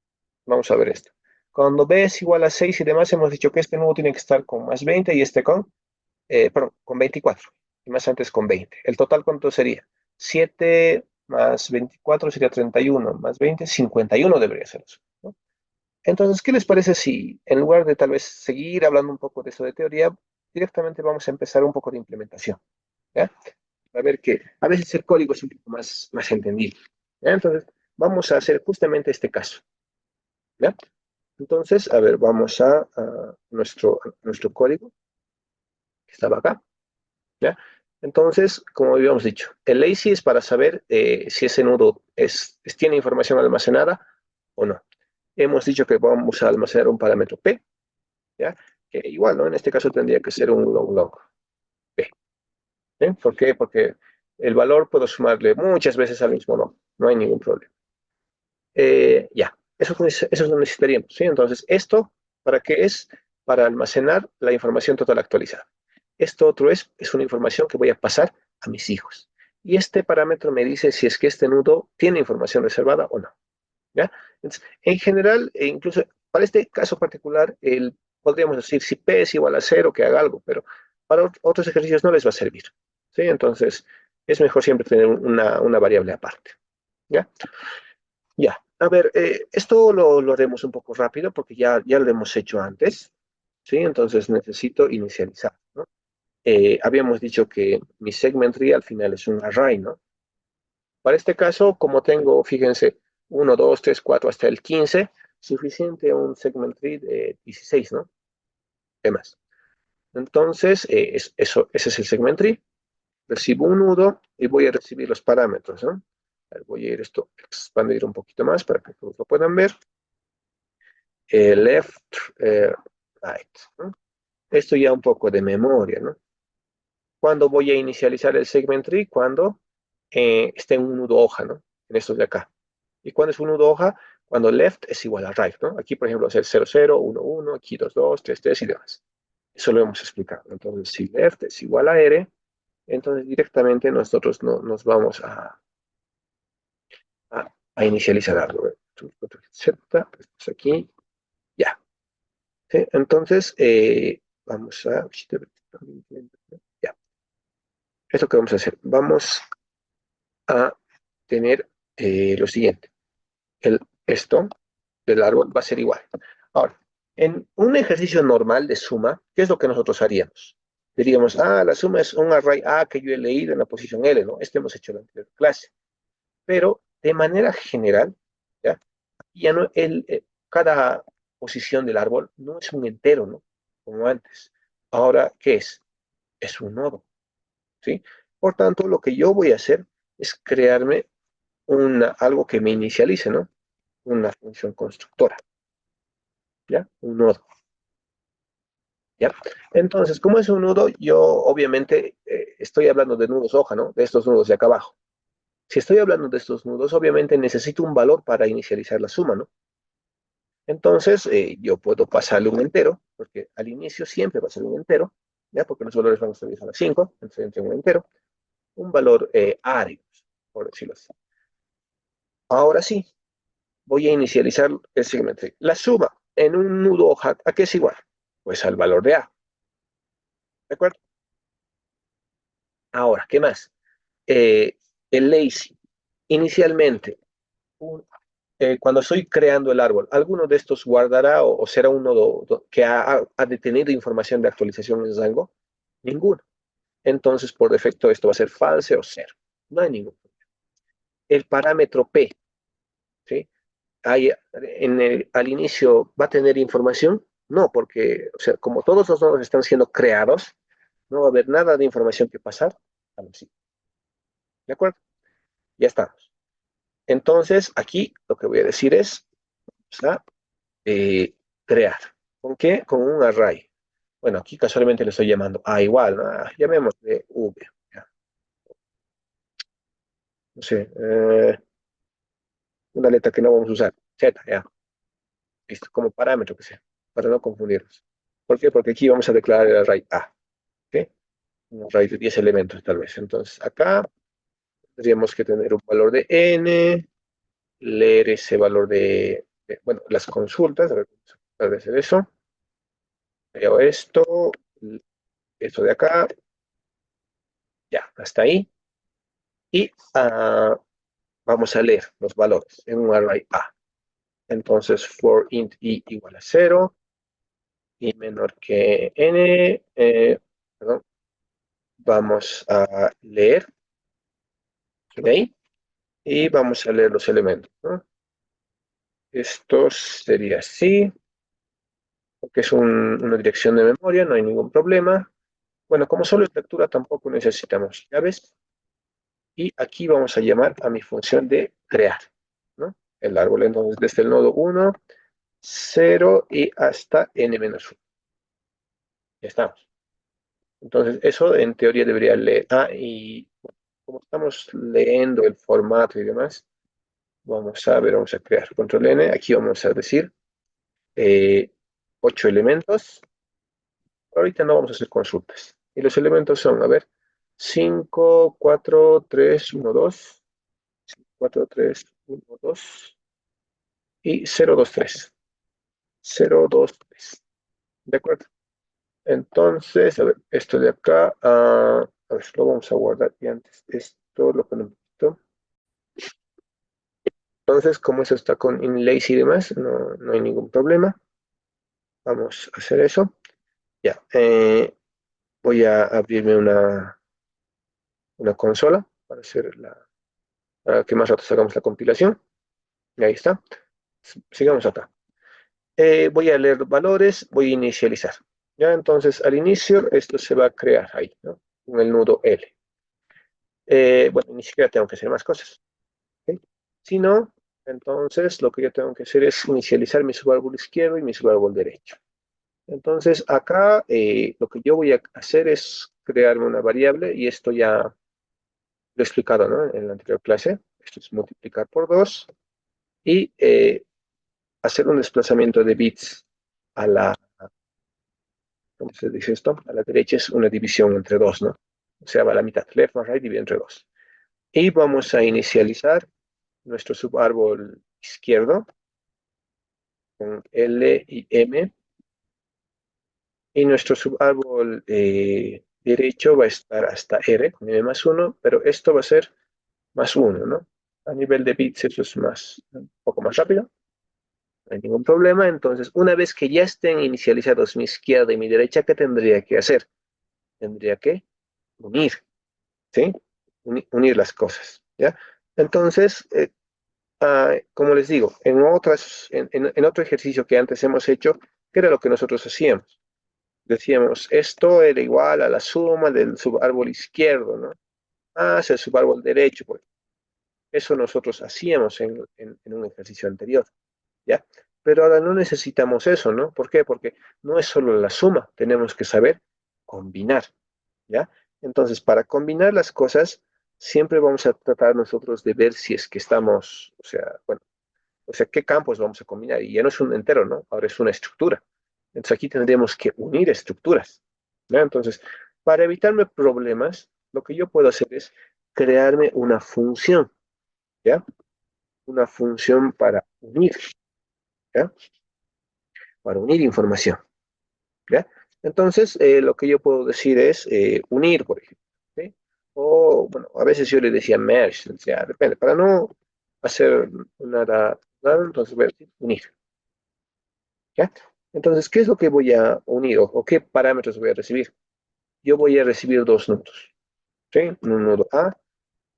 vamos a ver esto. Cuando b es igual a 6 y demás, hemos dicho que este nudo tiene que estar con más 20 y este perdón, con 24. Y más antes con 20. ¿El total cuánto sería? 7 más 24 sería 31, más 20, 51 debería ser eso, ¿no? Entonces, ¿qué les parece si en lugar de tal vez seguir hablando un poco de eso de teoría, directamente vamos a empezar un poco de implementación? ¿Ya? A ver que a veces el código es un poco más entendible. ¿Ya? Entonces, vamos a hacer justamente este caso. ¿Ya? Entonces, a ver, vamos a nuestro código que estaba acá. ¿Ya? Entonces, como habíamos dicho, el lazy es para saber si ese nudo tiene información almacenada o no. Hemos dicho que vamos a almacenar un parámetro P, ¿ya? Que igual, ¿no? En este caso tendría que ser un log P. ¿Eh? ¿Por qué? Porque el valor puedo sumarle muchas veces al mismo log, no hay ningún problema. Ya, eso lo necesitaríamos, ¿sí? Entonces, ¿esto para qué es? Para almacenar la información total actualizada. Esto otro es una información que voy a pasar a mis hijos. Y este parámetro me dice si es que este nudo tiene información reservada o no. ¿Ya? Entonces, en general, e incluso para este caso particular, podríamos decir si P es igual a 0, que haga algo, pero para otros ejercicios no les va a servir. ¿Sí? Entonces, es mejor siempre tener una variable aparte. ¿Ya? Ya, a ver, esto lo haremos un poco rápido porque ya lo hemos hecho antes, ¿sí? Entonces necesito inicializar, ¿no? Habíamos dicho que mi segment tree al final es un array, ¿no? Para este caso, como tengo, fíjense, 1, 2, 3, 4 hasta el 15, suficiente un segment tree de 16, ¿no? ¿Qué más? Entonces, ese es el segment tree. Recibo un nudo y voy a recibir los parámetros, ¿no? A ver, voy a ir esto, expandir un poquito más para que todos lo puedan ver. Left, right, ¿no? Esto ya un poco de memoria, ¿no? ¿Cuándo voy a inicializar el segment tree? Cuando esté en un nudo hoja, ¿no? En estos de acá. ¿Y cuándo es un nudo hoja? Cuando left es igual a right, ¿no? Aquí, por ejemplo, va a ser 0, 0, 1, 1, aquí 2, 2, 3, 3 y demás. Eso lo hemos explicado. Entonces, si left es igual a R, entonces directamente nosotros no, nos vamos a inicializar algo. Z, pues aquí, ya. ¿Sí? Entonces, vamos a... Ya. Esto que vamos a hacer. Vamos a tener lo siguiente. Esto del árbol va a ser igual. Ahora, en un ejercicio normal de suma, ¿qué es lo que nosotros haríamos? Diríamos, la suma es un array A que yo he leído en la posición L, ¿no? Esto hemos hecho en la anterior clase. Pero de manera general, ¿ya? Ya no, cada posición del árbol no es un entero, ¿no? Como antes. Ahora, ¿qué es? Es un nodo, ¿sí? Por tanto, lo que yo voy a hacer es crearme algo que me inicialice, ¿no? Una función constructora, ¿ya? Un nodo, ¿ya? Entonces, como es un nudo, yo obviamente estoy hablando de nudos hoja, ¿no? De estos nudos de acá abajo. Si estoy hablando de estos nudos, obviamente necesito un valor para inicializar la suma, ¿no? Entonces, yo puedo pasarle un entero, porque al inicio siempre va a ser un entero, ¿ya? Porque los valores van a ser 10 a la 5, entonces entre un entero, un valor ario, por decirlo así. Ahora sí, voy a inicializar el segmento. La suma en un nudo hoja, ¿a qué es igual? Pues al valor de A, ¿de acuerdo? Ahora, ¿qué más? Eh, el lazy. inicialmente, cuando estoy creando el árbol, ¿alguno de estos guardará o será un nodo que ha detenido información de actualización en Django? Ninguno. Entonces, por defecto, esto va a ser false o cero. No hay ningún problema. El parámetro P, ¿sí? Al inicio, ¿va a tener información? No, porque, o sea, como todos los nodos están siendo creados, no va a haber nada de información que pasar a los siguientes. ¿De acuerdo? Ya estamos. Entonces, aquí lo que voy a decir es, vamos a crear. ¿Con qué? Con un array. Bueno, aquí casualmente le estoy llamando A igual, ¿no? Llamémosle V. Ya. No sé, una letra que no vamos a usar. Z, ya. Listo, como parámetro que sea, para no confundirnos. ¿Por qué? Porque aquí vamos a declarar el array A. ¿Ok? Un array de 10 elementos tal vez. Entonces, acá tendríamos que tener un valor de n, leer ese valor bueno, las consultas. A ver, vamos a hacer eso. Leo esto de acá, ya, hasta ahí. Y vamos a leer los valores en un array A. Entonces, for int i igual a 0 y menor que n, perdón, vamos a leer, ¿ok? Y vamos a leer los elementos, ¿no? Esto sería así, porque es una dirección de memoria, no hay ningún problema. Bueno, como solo es lectura, tampoco necesitamos llaves. Y aquí vamos a llamar a mi función de crear, ¿no? El árbol, entonces, desde el nodo 1, 0 y hasta n-1. Ya estamos. Entonces, eso en teoría debería leer. Y como estamos leyendo el formato y demás, vamos a crear control N. Aquí vamos a decir 8 elementos. Ahorita no vamos a hacer consultas. Y los elementos son, a ver, 5, 4, 3, 1, 2, 4, 3, 1, 2 y 0, 2, 3. 0, 2, 3. ¿De acuerdo? Entonces, a ver, esto de acá, a ver, lo vamos a guardar y antes esto lo ponemos. Entonces, como eso está con inlays y demás, no hay ningún problema. Vamos a hacer eso. Ya, voy a abrirme una consola para que más rato hagamos la compilación. Y ahí está. Sigamos acá. Voy a leer valores, voy a inicializar. Ya, entonces al inicio esto se va a crear ahí, ¿no? Con el nudo L. Bueno, ni siquiera tengo que hacer más cosas. ¿Ok? Si no, entonces lo que yo tengo que hacer es inicializar mi subárbol izquierdo y mi subárbol derecho. Entonces acá lo que yo voy a hacer es crearme una variable y esto ya lo he explicado, ¿no? En la anterior clase. Esto es multiplicar por 2 y hacer un desplazamiento de bits a ¿cómo se dice esto? A la derecha es una división entre 2, ¿no? O sea, va a la mitad, left más right divide entre 2. Y vamos a inicializar nuestro subárbol izquierdo con L y M. Y nuestro subárbol derecho va a estar hasta R con M más 1, pero esto va a ser más 1, ¿no? A nivel de bits eso es un poco más rápido, no hay ningún problema. Entonces, una vez que ya estén inicializados mi izquierda y mi derecha, ¿qué tendría que hacer? Tendría que unir, ¿sí? Unir las cosas, ¿ya? Entonces, como les digo, en otro ejercicio que antes hemos hecho, ¿qué era lo que nosotros hacíamos? Decíamos, esto era igual a la suma del subárbol izquierdo, ¿no? Es el subárbol derecho, pues. Eso nosotros hacíamos en un ejercicio anterior, ¿ya? Pero ahora no necesitamos eso, ¿no? ¿Por qué? Porque no es solo la suma, tenemos que saber combinar, ¿ya? Entonces, para combinar las cosas, siempre vamos a tratar nosotros de ver si es que estamos, o sea, bueno, o sea, qué campos vamos a combinar. Y ya no es un entero, ¿no? Ahora es una estructura. Entonces aquí tendríamos que unir estructuras, ¿ya? Entonces, para evitarme problemas, lo que yo puedo hacer es crearme una función, ¿ya? Una función para unir, ¿ya? Para unir información, ¿ya? Entonces, lo que yo puedo decir es unir, por ejemplo, ¿sí? o, bueno, a veces yo le decía merge, o sea, depende, para no hacer nada, entonces voy a decir unir, ¿ya? Entonces, ¿qué es lo que voy a unir o qué parámetros voy a recibir? Yo voy a recibir dos nudos, ¿sí? Un nudo A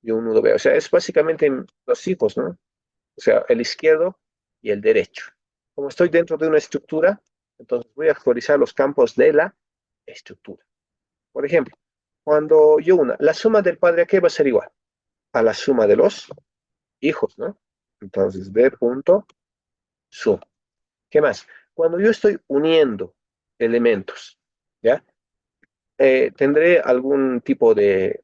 y un nudo B, o sea, es básicamente los hijos, ¿no? O sea, el izquierdo y el derecho. Como estoy dentro de una estructura, entonces voy a actualizar los campos de la estructura. Por ejemplo, cuando yo una, la suma del padre, ¿a qué va a ser igual? A la suma de los hijos, ¿no? Entonces, b punto suma. ¿Qué más? Cuando yo estoy uniendo elementos, ¿ya? ¿Tendré algún tipo de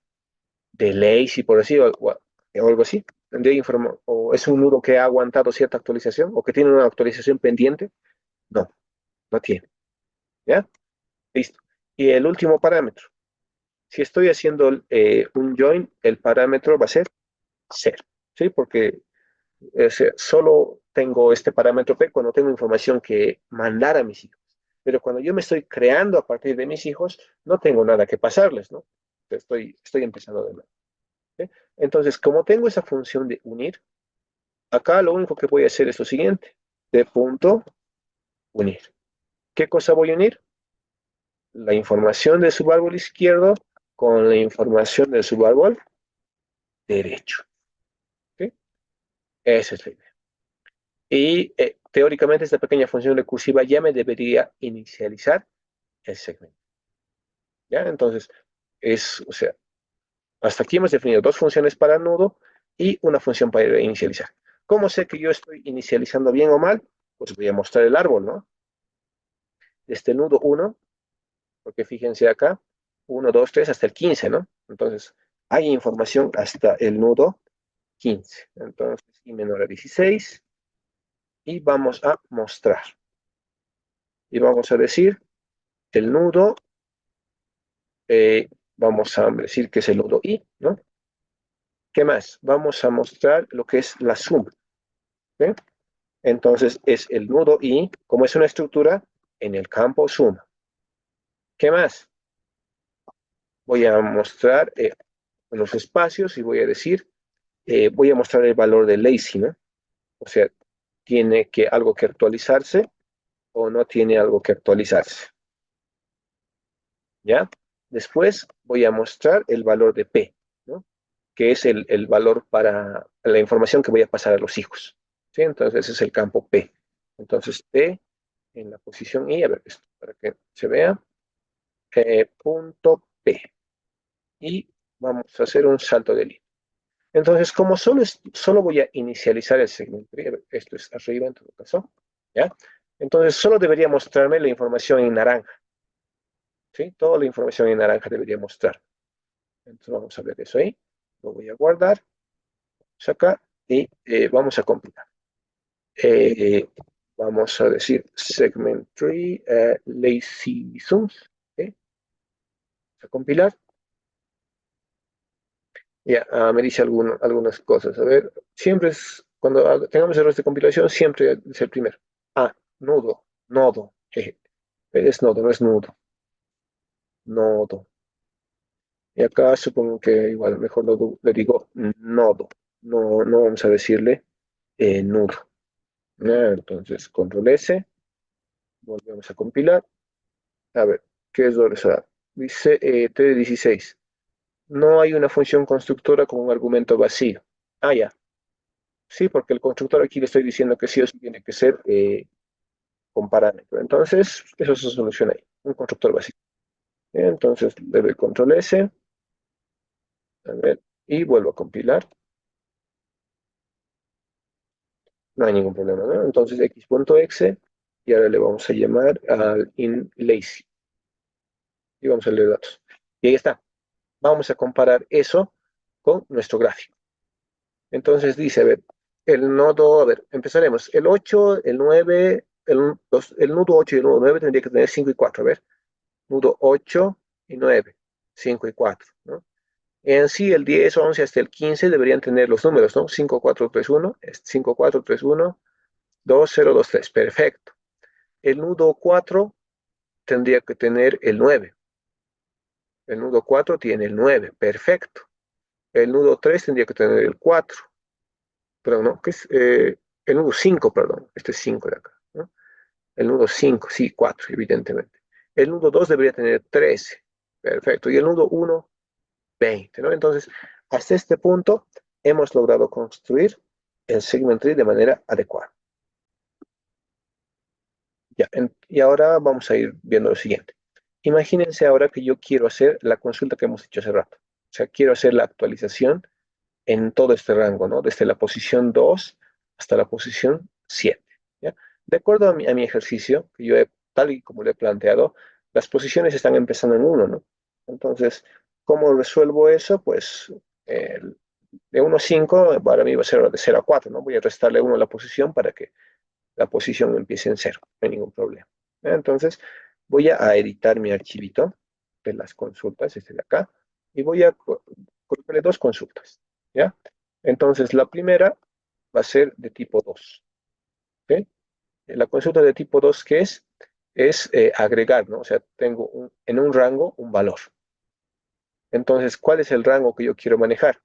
ley, si por así, o algo así? ¿O es un nudo que ha aguantado cierta actualización o que tiene una actualización pendiente? No, no tiene. ¿Ya? Listo. Y el último parámetro. Si estoy haciendo un join, el parámetro va a ser 0. ¿Sí? Porque solo tengo este parámetro P cuando tengo información que mandar a mis hijos. Pero cuando yo me estoy creando a partir de mis hijos, no tengo nada que pasarles, ¿no? Estoy empezando de nuevo. ¿Sí? Entonces, como tengo esa función de unir, acá lo único que voy a hacer es lo siguiente. De punto unir. ¿Qué cosa voy a unir? La información del subárbol izquierdo con la información del subárbol derecho. ¿Sí? Esa es la idea. Y teóricamente esta pequeña función recursiva ya me debería inicializar el segmento. ¿Ya? Entonces, o sea, hasta aquí hemos definido dos funciones para el nudo y una función para inicializar. ¿Cómo sé que yo estoy inicializando bien o mal? Pues voy a mostrar el árbol, ¿no? Desde el nudo 1, porque fíjense acá, 1, 2, 3, hasta el 15, ¿no? Entonces, hay información hasta el nudo 15. Entonces, i menor a 16, y vamos a mostrar. Y vamos a decir el nudo, vamos a decir que es el nudo i, ¿no? ¿Qué más? Vamos a mostrar lo que es la suma. ¿Sí? Entonces es el nudo i, como es una estructura, en el campo suma. ¿Qué más? Voy a mostrar los espacios y voy a decir, voy a mostrar el valor de lazy, ¿no? O sea, tiene que algo que actualizarse o no tiene algo que actualizarse. ¿Ya? Después voy a mostrar el valor de P, ¿no? Que es el valor para la información que voy a pasar a los hijos. ¿Sí? Entonces ese es el campo P. Entonces P en la posición I, a ver, esto para que se vea, punto P. Y vamos a hacer un salto de línea. Entonces, como solo voy a inicializar el segmento, esto es arriba en todo caso, ¿ya? Entonces, solo debería mostrarme la información en naranja, ¿sí? Toda la información en naranja debería mostrar. Entonces, vamos a ver eso ahí. Lo voy a guardar, sacar y vamos a compilar. Vamos a decir segment tree, lazy sums, ¿sí? A compilar. Ya, me dice algunas cosas. A ver, siempre es, cuando tengamos errores de compilación, siempre es el primero. Ah, nudo, nodo. Jeje. Es nodo, no es nudo. Nodo. Y acá supongo que igual mejor le digo nodo. No, no vamos a decirle nudo. Entonces, control S, volvemos a compilar. A ver, ¿qué es lo que será? Dice T16. No hay una función constructora con un argumento vacío. Ah, ya. Sí, porque el constructor aquí le estoy diciendo que sí o sí tiene que ser con parámetro. Entonces, eso se soluciona ahí. Un constructor básico. Entonces, le doy control S. A ver, y vuelvo a compilar. No hay ningún problema, ¿no? Entonces, x.exe. Y ahora le vamos a llamar al inLazy. Y vamos a leer datos. Y ahí está. Vamos a comparar eso con nuestro gráfico. Entonces dice, a ver, el nodo, a ver, empezaremos. El 8, el 9, el nudo 8 y el nudo 9 tendría que tener 5 y 4. A ver, nudo 8 y 9, 5 y 4, ¿no? En sí, el 10, 11 hasta el 15 deberían tener los números, ¿no? 5, 4, 3, 1, 5, 4, 3, 1, 2, 0, 2, 3. Perfecto. El nudo 4 tendría que tener el 9. El nudo 4 tiene el 9. Perfecto. el nudo 3 tendría que tener el 4. Perdón, no, ¿qué es? El nudo 5, perdón. Este es 5 de acá, ¿no? El nudo 5, sí, 4, evidentemente. El nudo 2 debería tener 13. Perfecto. Y el nudo 1, 20, ¿no? Entonces, hasta este punto hemos logrado construir el segment tree de manera adecuada. Ya, y ahora vamos a ir viendo lo siguiente. Imagínense ahora que yo quiero hacer la consulta que hemos hecho hace rato. O sea, quiero hacer la actualización en todo este rango, ¿no? Desde la posición 2 hasta la posición 7, ¿ya? De acuerdo a mi ejercicio, que yo tal y como lo he planteado, las posiciones están empezando en 1, ¿no? Entonces, ¿cómo resuelvo eso? Pues eh, de 1 a 5, para mí va a ser de 0 a 4, ¿no? Voy a restarle 1 a la posición para que la posición empiece en 0, no hay ningún problema. ¿Ya? Entonces, voy a editar mi archivito de las consultas, este de acá, y voy a colocarle 2 consultas, ¿ya? Entonces, la primera va a ser de tipo 2, ¿ok? La consulta de tipo 2, ¿qué es? Es agregar, ¿no? O sea, tengo en un rango un valor. Entonces, ¿cuál es el rango que yo quiero manejar?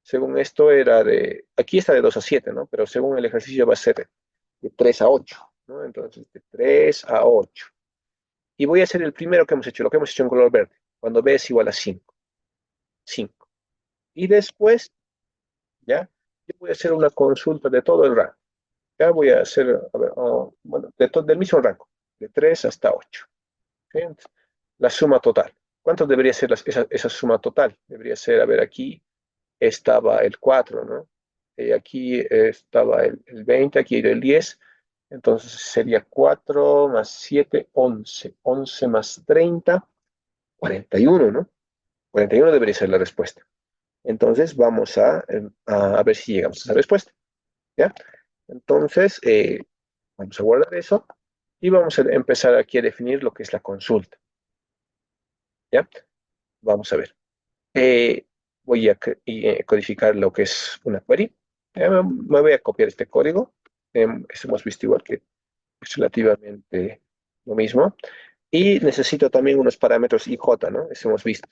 Según esto era aquí está de 2 a 7, ¿no? Pero según el ejercicio va a ser de 3 a 8, ¿no? Entonces, de 3 a 8. Y voy a hacer el primero que hemos hecho, lo que hemos hecho en color verde, cuando b es igual a 5. 5. Y después, ¿ya? Yo voy a hacer una consulta de todo el rango. Ya voy a hacer, a ver, bueno, del mismo rango, de 3 hasta 8. ¿Sí? La suma total. ¿Cuánto debería ser esa suma total? Debería ser, a ver, aquí estaba el 4, ¿no? Y aquí estaba el 20, aquí el 10. Entonces sería 4 más 7, 11. 11 más 30, 41, ¿no? 41 debería ser la respuesta. Entonces vamos a ver si llegamos a esa respuesta, ¿ya? Entonces, vamos a guardar eso y vamos a empezar aquí a definir lo que es la consulta, ¿ya? Vamos a ver. Eh, Voy a codificar lo que es una query. Me voy a copiar este código. Eso hemos visto igual que es relativamente lo mismo. Y necesito también unos parámetros IJ, ¿no? Eso hemos visto.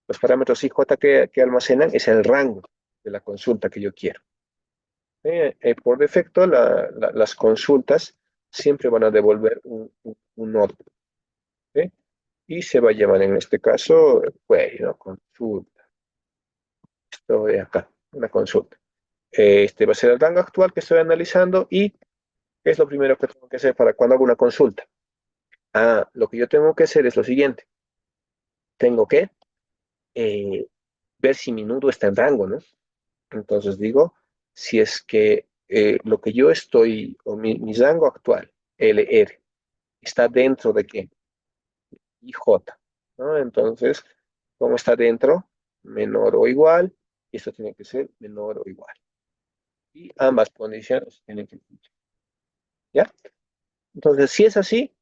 Los parámetros IJ que almacenan es el rango de la consulta que yo quiero. Por defecto, las consultas siempre van a devolver un nodo. ¿Sí? Y se va a llamar en este caso query, ¿no? Consulta. Esto de acá, una consulta. Este va a ser el rango actual que estoy analizando y ¿qué es lo primero que tengo que hacer para cuando hago una consulta? Lo que yo tengo que hacer es lo siguiente. Tengo que eh, ver si mi nudo está en rango, ¿no? Entonces digo, si es que lo que yo estoy, o mi rango actual, LR, está dentro de qué? IJ, ¿no? Entonces, ¿cómo está dentro? Menor o igual, y esto tiene que ser menor o igual. Y ambas condiciones tienen que cumplir, ¿ya? Entonces, si es así,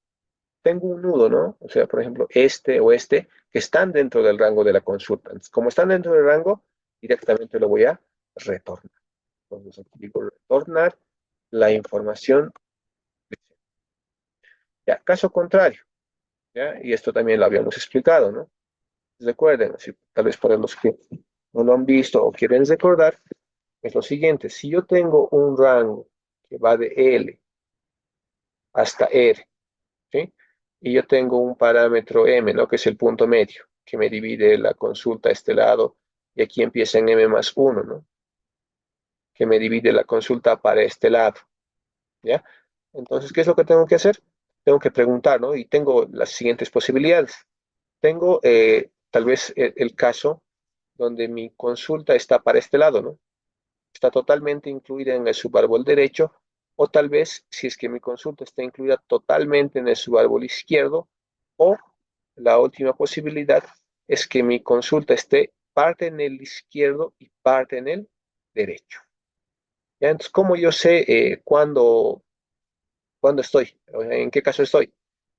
tengo un nudo, ¿no? O sea, por ejemplo, este o este, que están dentro del rango de la consulta. Entonces, como están dentro del rango, directamente lo voy a retornar. Entonces, aquí digo retornar la información. Ya, caso contrario, ¿ya? Y esto también lo habíamos explicado, ¿no? Recuerden, tal vez para los que no lo han visto o quieren recordar, es lo siguiente, si yo tengo un rango que va de L hasta R, ¿sí? Y yo tengo un parámetro M, ¿no? Que es el punto medio, que me divide la consulta a este lado, y aquí empieza en M más 1, ¿no? Que me divide la consulta para este lado, ¿ya? Entonces, ¿qué es lo que tengo que hacer? Tengo que preguntar, ¿no? Y tengo las siguientes posibilidades. Tengo tal vez el caso donde mi consulta está para este lado, ¿no? Está totalmente incluida en el subárbol derecho, o tal vez si es que mi consulta está incluida totalmente en el subárbol izquierdo, o la última posibilidad es que mi consulta esté parte en el izquierdo y parte en el derecho. ¿Ya? Entonces, ¿cómo yo sé cuándo estoy? ¿En qué caso estoy?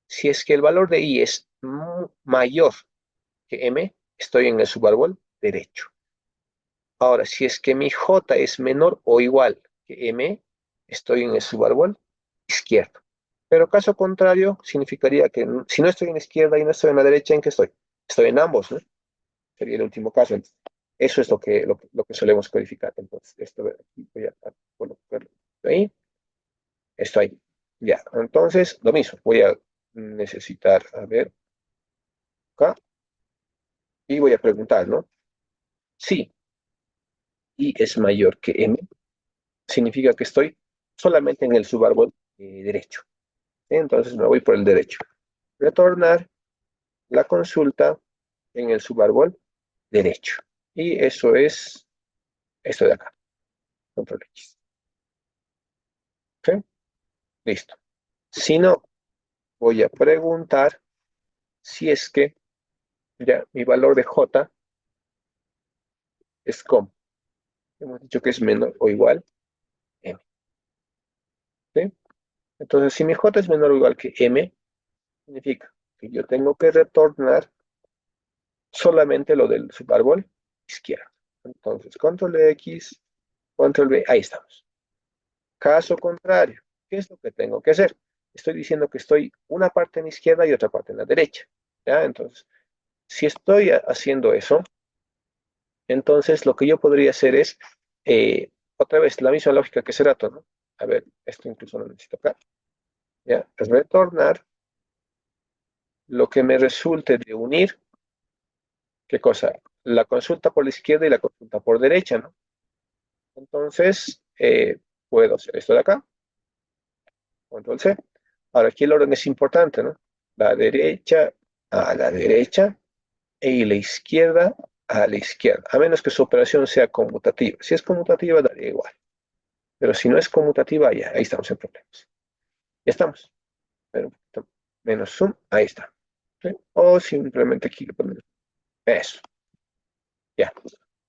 Si es que el valor de I es mayor que M, estoy en el subárbol derecho. Ahora, si es que mi J es menor o igual que M, estoy en el subárbol izquierdo. Pero caso contrario, significaría que si no estoy en la izquierda y no estoy en la derecha, ¿en qué estoy? Estoy en ambos, ¿no? Sería el último caso. Eso es lo que solemos codificar. Entonces, esto de aquí voy a colocarlo ahí, esto ahí. Ya, entonces, lo mismo, voy a necesitar, a ver, acá, y voy a preguntar, ¿no? Si I es mayor que M, significa que estoy solamente en el subárbol derecho. Entonces me voy por el derecho. Retornar la consulta en el subárbol derecho. Y eso es esto de acá. Control X. ¿Sí? Listo. Si no, voy a preguntar si es que ya mi valor de J es como. Hemos dicho que es menor o igual a M. ¿Sí? Entonces, si mi J es menor o igual que M, significa que yo tengo que retornar solamente lo del subárbol izquierdo. Entonces, control X, control V, ahí estamos. Caso contrario, ¿qué es lo que tengo que hacer? Estoy diciendo que estoy una parte en la izquierda y otra parte en la derecha. ¿Ya? Entonces, si estoy haciendo eso, entonces lo que yo podría hacer es, otra vez, la misma lógica que ese rato, ¿no? A ver, esto incluso lo necesito acá. ¿Ya? Es retornar lo que me resulte de unir, ¿qué cosa? La consulta por la izquierda y la consulta por derecha, ¿no? Entonces, puedo hacer esto de acá, control C. Ahora, aquí el orden es importante, ¿no? La derecha a la derecha y la izquierda a la izquierda, a menos que su operación sea conmutativa. Si es conmutativa, daría igual. Pero si no es conmutativa, ya, ahí estamos en problemas. Ya estamos. Pero un poquito menos zoom, ahí está. ¿Sí? O simplemente aquí le ponemos eso. Ya.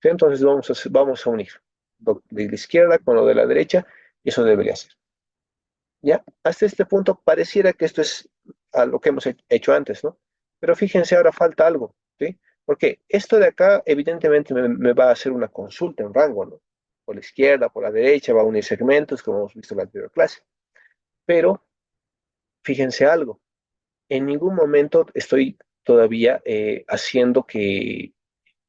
¿Sí? Entonces vamos a unir lo de la izquierda con lo de la derecha y eso debería ser. ¿Ya? Hasta este punto pareciera que esto es a lo que hemos hecho antes, ¿no? Pero fíjense, ahora falta algo, ¿sí? Porque esto de acá evidentemente me va a hacer una consulta en rango, ¿no? Por la izquierda, por la derecha, va a unir segmentos, como hemos visto en la anterior clase. Pero fíjense algo, en ningún momento estoy todavía haciendo que,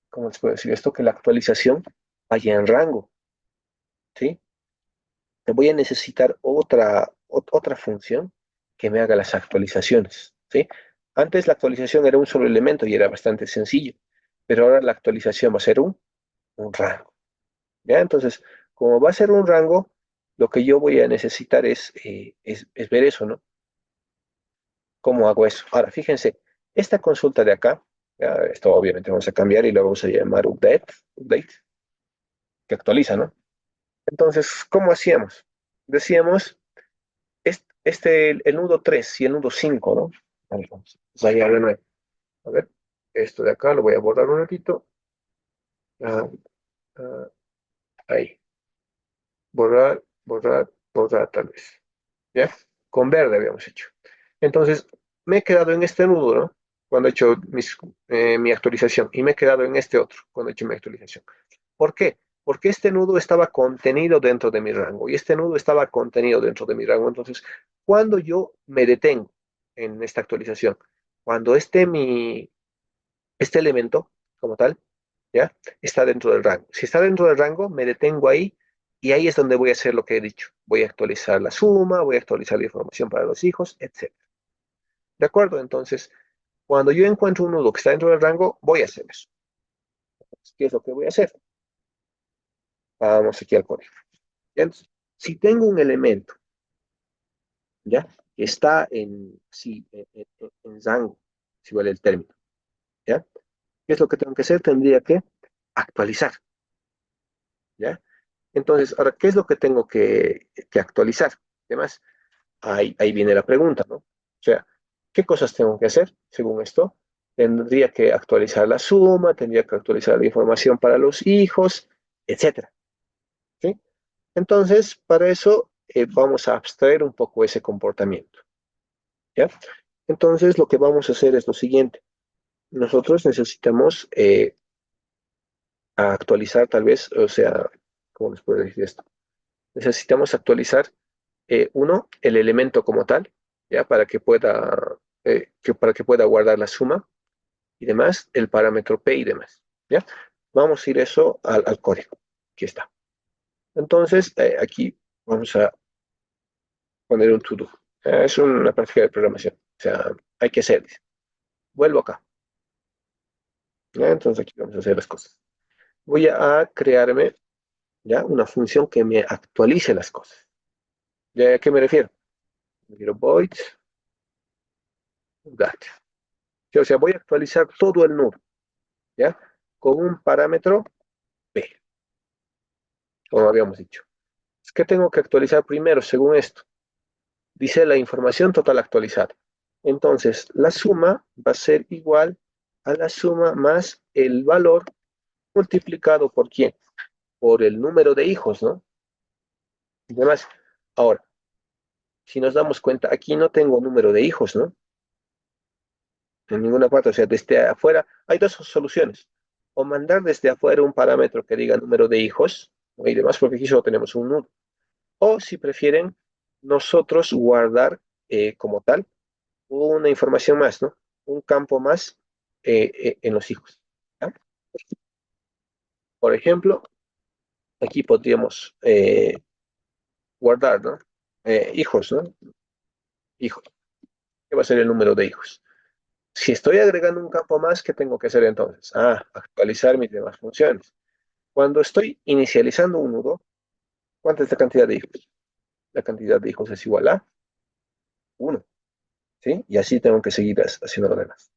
¿cómo les puedo decir esto? Que la actualización vaya en rango, ¿sí? Voy a necesitar otra función que me haga las actualizaciones, ¿sí? Antes la actualización era un solo elemento y era bastante sencillo, pero ahora la actualización va a ser un rango, ¿ya? Entonces, como va a ser un rango, lo que yo voy a necesitar es ver eso, ¿no? ¿Cómo hago eso? Ahora, fíjense, esta consulta de acá, ya, esto obviamente vamos a cambiar y lo vamos a llamar update, que actualiza, ¿no? Entonces, ¿cómo hacíamos? Decíamos el nudo 3 y el nudo 5, ¿no? A ver, vamos a hallar de nuevo. A ver, esto de acá lo voy a borrar un ratito. Ah, ah, ahí. Borrar, borrar, borrar tal vez. ¿Ya? Con verde habíamos hecho. Entonces, me he quedado en este nudo, ¿no? Cuando he hecho mi actualización. Y me he quedado en este otro, cuando he hecho mi actualización. ¿Por qué? Porque este nudo estaba contenido dentro de mi rango y este nudo estaba contenido dentro de mi rango. Entonces, cuando yo me detengo en esta actualización, cuando este elemento como tal, ¿ya? Está dentro del rango. Si está dentro del rango, me detengo ahí y ahí es donde voy a hacer lo que he dicho. Voy a actualizar la suma, voy a actualizar la información para los hijos, etc. ¿De acuerdo? Entonces, cuando yo encuentro un nudo que está dentro del rango, voy a hacer eso. ¿Qué es lo que voy a hacer? Vamos aquí al código. Entonces, si tengo un elemento, ¿ya? Que está en rango, si vale el término, ¿ya? ¿Qué es lo que tengo que hacer? Tendría que actualizar, ¿ya? Entonces, ahora, ¿qué es lo que tengo que actualizar? Además, ahí viene la pregunta, ¿no? O sea, ¿qué cosas tengo que hacer según esto? Tendría que actualizar la suma, tendría que actualizar la información para los hijos, etcétera, ¿sí? Entonces, para eso vamos a abstraer un poco ese comportamiento, ¿ya? Entonces, lo que vamos a hacer es lo siguiente. Nosotros necesitamos actualizar tal vez, o sea, ¿cómo les puedo decir esto? Necesitamos actualizar, uno, el elemento como tal, ¿ya? Para que pueda guardar la suma y demás, el parámetro P y demás, ¿ya? Vamos a ir eso al código. Aquí está. Entonces, aquí vamos a poner un to-do. Es una práctica de programación. O sea, hay que hacer. Vuelvo acá. ¿Ya? Entonces aquí vamos a hacer las cosas. Voy a crearme ya una función que me actualice las cosas. ¿Ya a qué me refiero? Me refiero void that. O sea, voy a actualizar todo el nudo, ¿ya? Con un parámetro p, como habíamos dicho. Es que tengo que actualizar primero, según esto. Dice la información total actualizada. Entonces, la suma va a ser igual a la suma más el valor multiplicado por quién? Por el número de hijos, ¿no? Y demás. Ahora, si nos damos cuenta, aquí no tengo número de hijos, ¿no? En ninguna parte, o sea, desde afuera, hay dos soluciones. O mandar desde afuera un parámetro que diga número de hijos, ¿no? Y demás, porque aquí solo tenemos un nudo. O si prefieren, nosotros guardar como tal una información más, ¿no? Un campo más en los hijos. ¿Ya? Por ejemplo, aquí podríamos guardar, ¿no? Hijos, ¿no? Hijos. ¿Qué va a ser el número de hijos? Si estoy agregando un campo más, ¿qué tengo que hacer entonces? Actualizar mis demás funciones. Cuando estoy inicializando un nudo, ¿cuánta es la cantidad de hijos? La cantidad de hijos es igual a 1, ¿sí? Y así tengo que seguir haciendo lo demás.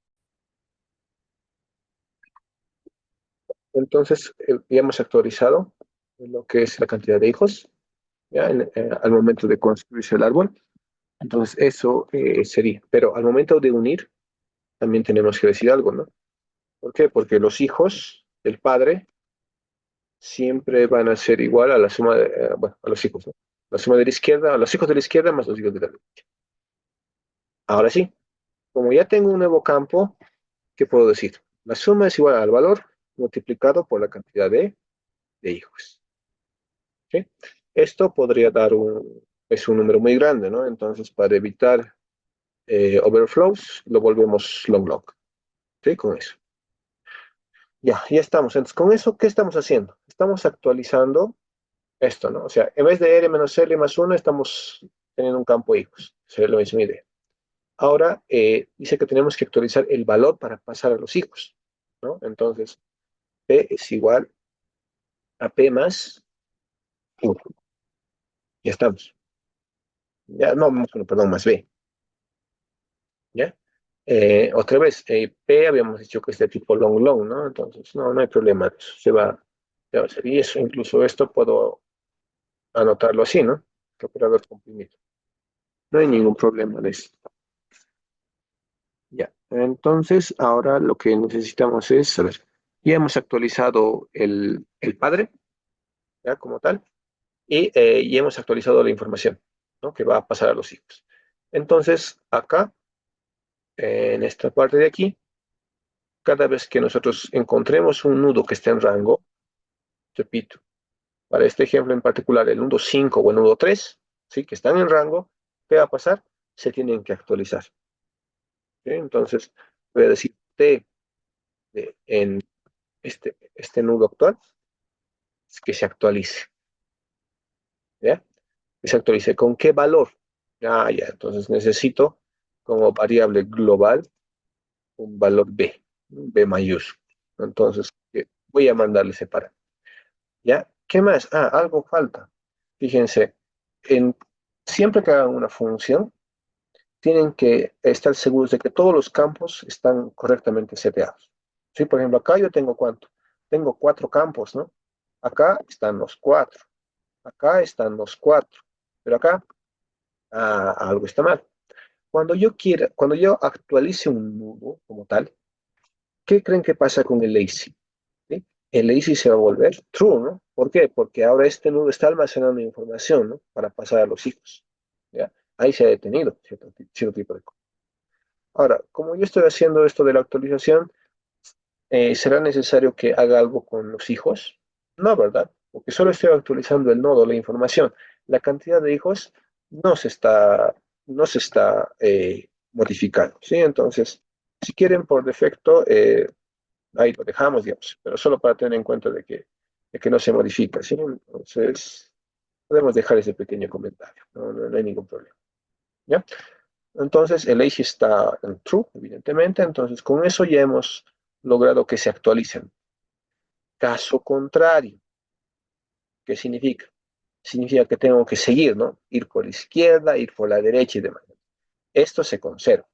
Entonces, ya hemos actualizado lo que es la cantidad de hijos, ¿ya? Al momento de construirse el árbol. Entonces, eso sería. Pero al momento de unir, también tenemos que decir algo, ¿no? ¿Por qué? Porque los hijos del padre siempre van a ser igual a la suma de, bueno, a los hijos, ¿no? La suma de la izquierda, a los hijos de la izquierda más los hijos de la derecha. Ahora sí, como ya tengo un nuevo campo, ¿qué puedo decir? La suma es igual al valor multiplicado por la cantidad de hijos. ¿Sí? Esto podría dar es un número muy grande, ¿no? Entonces, para evitar overflows, lo volvemos long long. ¿Sí? Con eso. Ya estamos. Entonces, con eso, ¿qué estamos haciendo? Estamos actualizando esto, ¿no? O sea, en vez de R menos L más 1, estamos teniendo un campo hijos. Sería la misma idea. Ahora, dice que tenemos que actualizar el valor para pasar a los hijos, ¿no? Entonces, P es igual a P más 1. Ya estamos. Ya, no, más 1, perdón, más B. ¿Ya? Otra vez, P habíamos dicho que es de tipo long long, ¿no? Entonces, no hay problema de eso. Se va a hacer. Y eso, incluso esto puedo anotarlo así, ¿no? Que operador comprimido. No hay ningún problema de eso. Ya. Entonces, ahora lo que necesitamos es, a ver, ya hemos actualizado el padre, ¿ya? Como tal, y ya hemos actualizado la información, ¿no? Que va a pasar a los hijos. Entonces, acá, en esta parte de aquí, cada vez que nosotros encontremos un nudo que esté en rango, repito, para este ejemplo en particular, el nudo 5 o el nudo 3, ¿sí? Que están en rango, ¿qué va a pasar? Se tienen que actualizar. ¿Sí? Entonces, voy a decir T en este nudo actual, es que se actualice. ¿Ya? Que se actualice. ¿Con qué valor? Ya. Entonces necesito como variable global un valor B mayúsculo. Entonces, voy a mandarle separar. ¿Ya? ¿Qué más? Algo falta. Fíjense, en, siempre que hagan una función, tienen que estar seguros de que todos los campos están correctamente seteados. ¿Sí? Por ejemplo, acá yo tengo ¿cuánto? Tengo 4 campos, ¿no? Acá están los 4. Acá están los 4. Pero acá algo está mal. Cuando yo actualice un nudo como tal, ¿qué creen que pasa con el lazy? ¿Sí? El lazy se va a volver true, ¿no? ¿Por qué? Porque ahora este nudo está almacenando información, ¿no? Para pasar a los hijos. ¿Ya? Ahí se ha detenido cierto tipo de cosas. Ahora, como yo estoy haciendo esto de la actualización, ¿será necesario que haga algo con los hijos? No, ¿verdad? Porque solo estoy actualizando el nodo, la información. La cantidad de hijos no se está, no se está modificando, ¿sí? Entonces, si quieren por defecto, ahí lo dejamos, digamos, pero solo para tener en cuenta de que no se modifica, ¿sí? Entonces, podemos dejar ese pequeño comentario, no hay ningún problema, ¿ya? Entonces, el age está en true, evidentemente, entonces con eso ya hemos logrado que se actualicen. Caso contrario, ¿qué significa? Significa que tengo que seguir, ¿no? Ir por la izquierda, ir por la derecha y demás. Esto se conserva.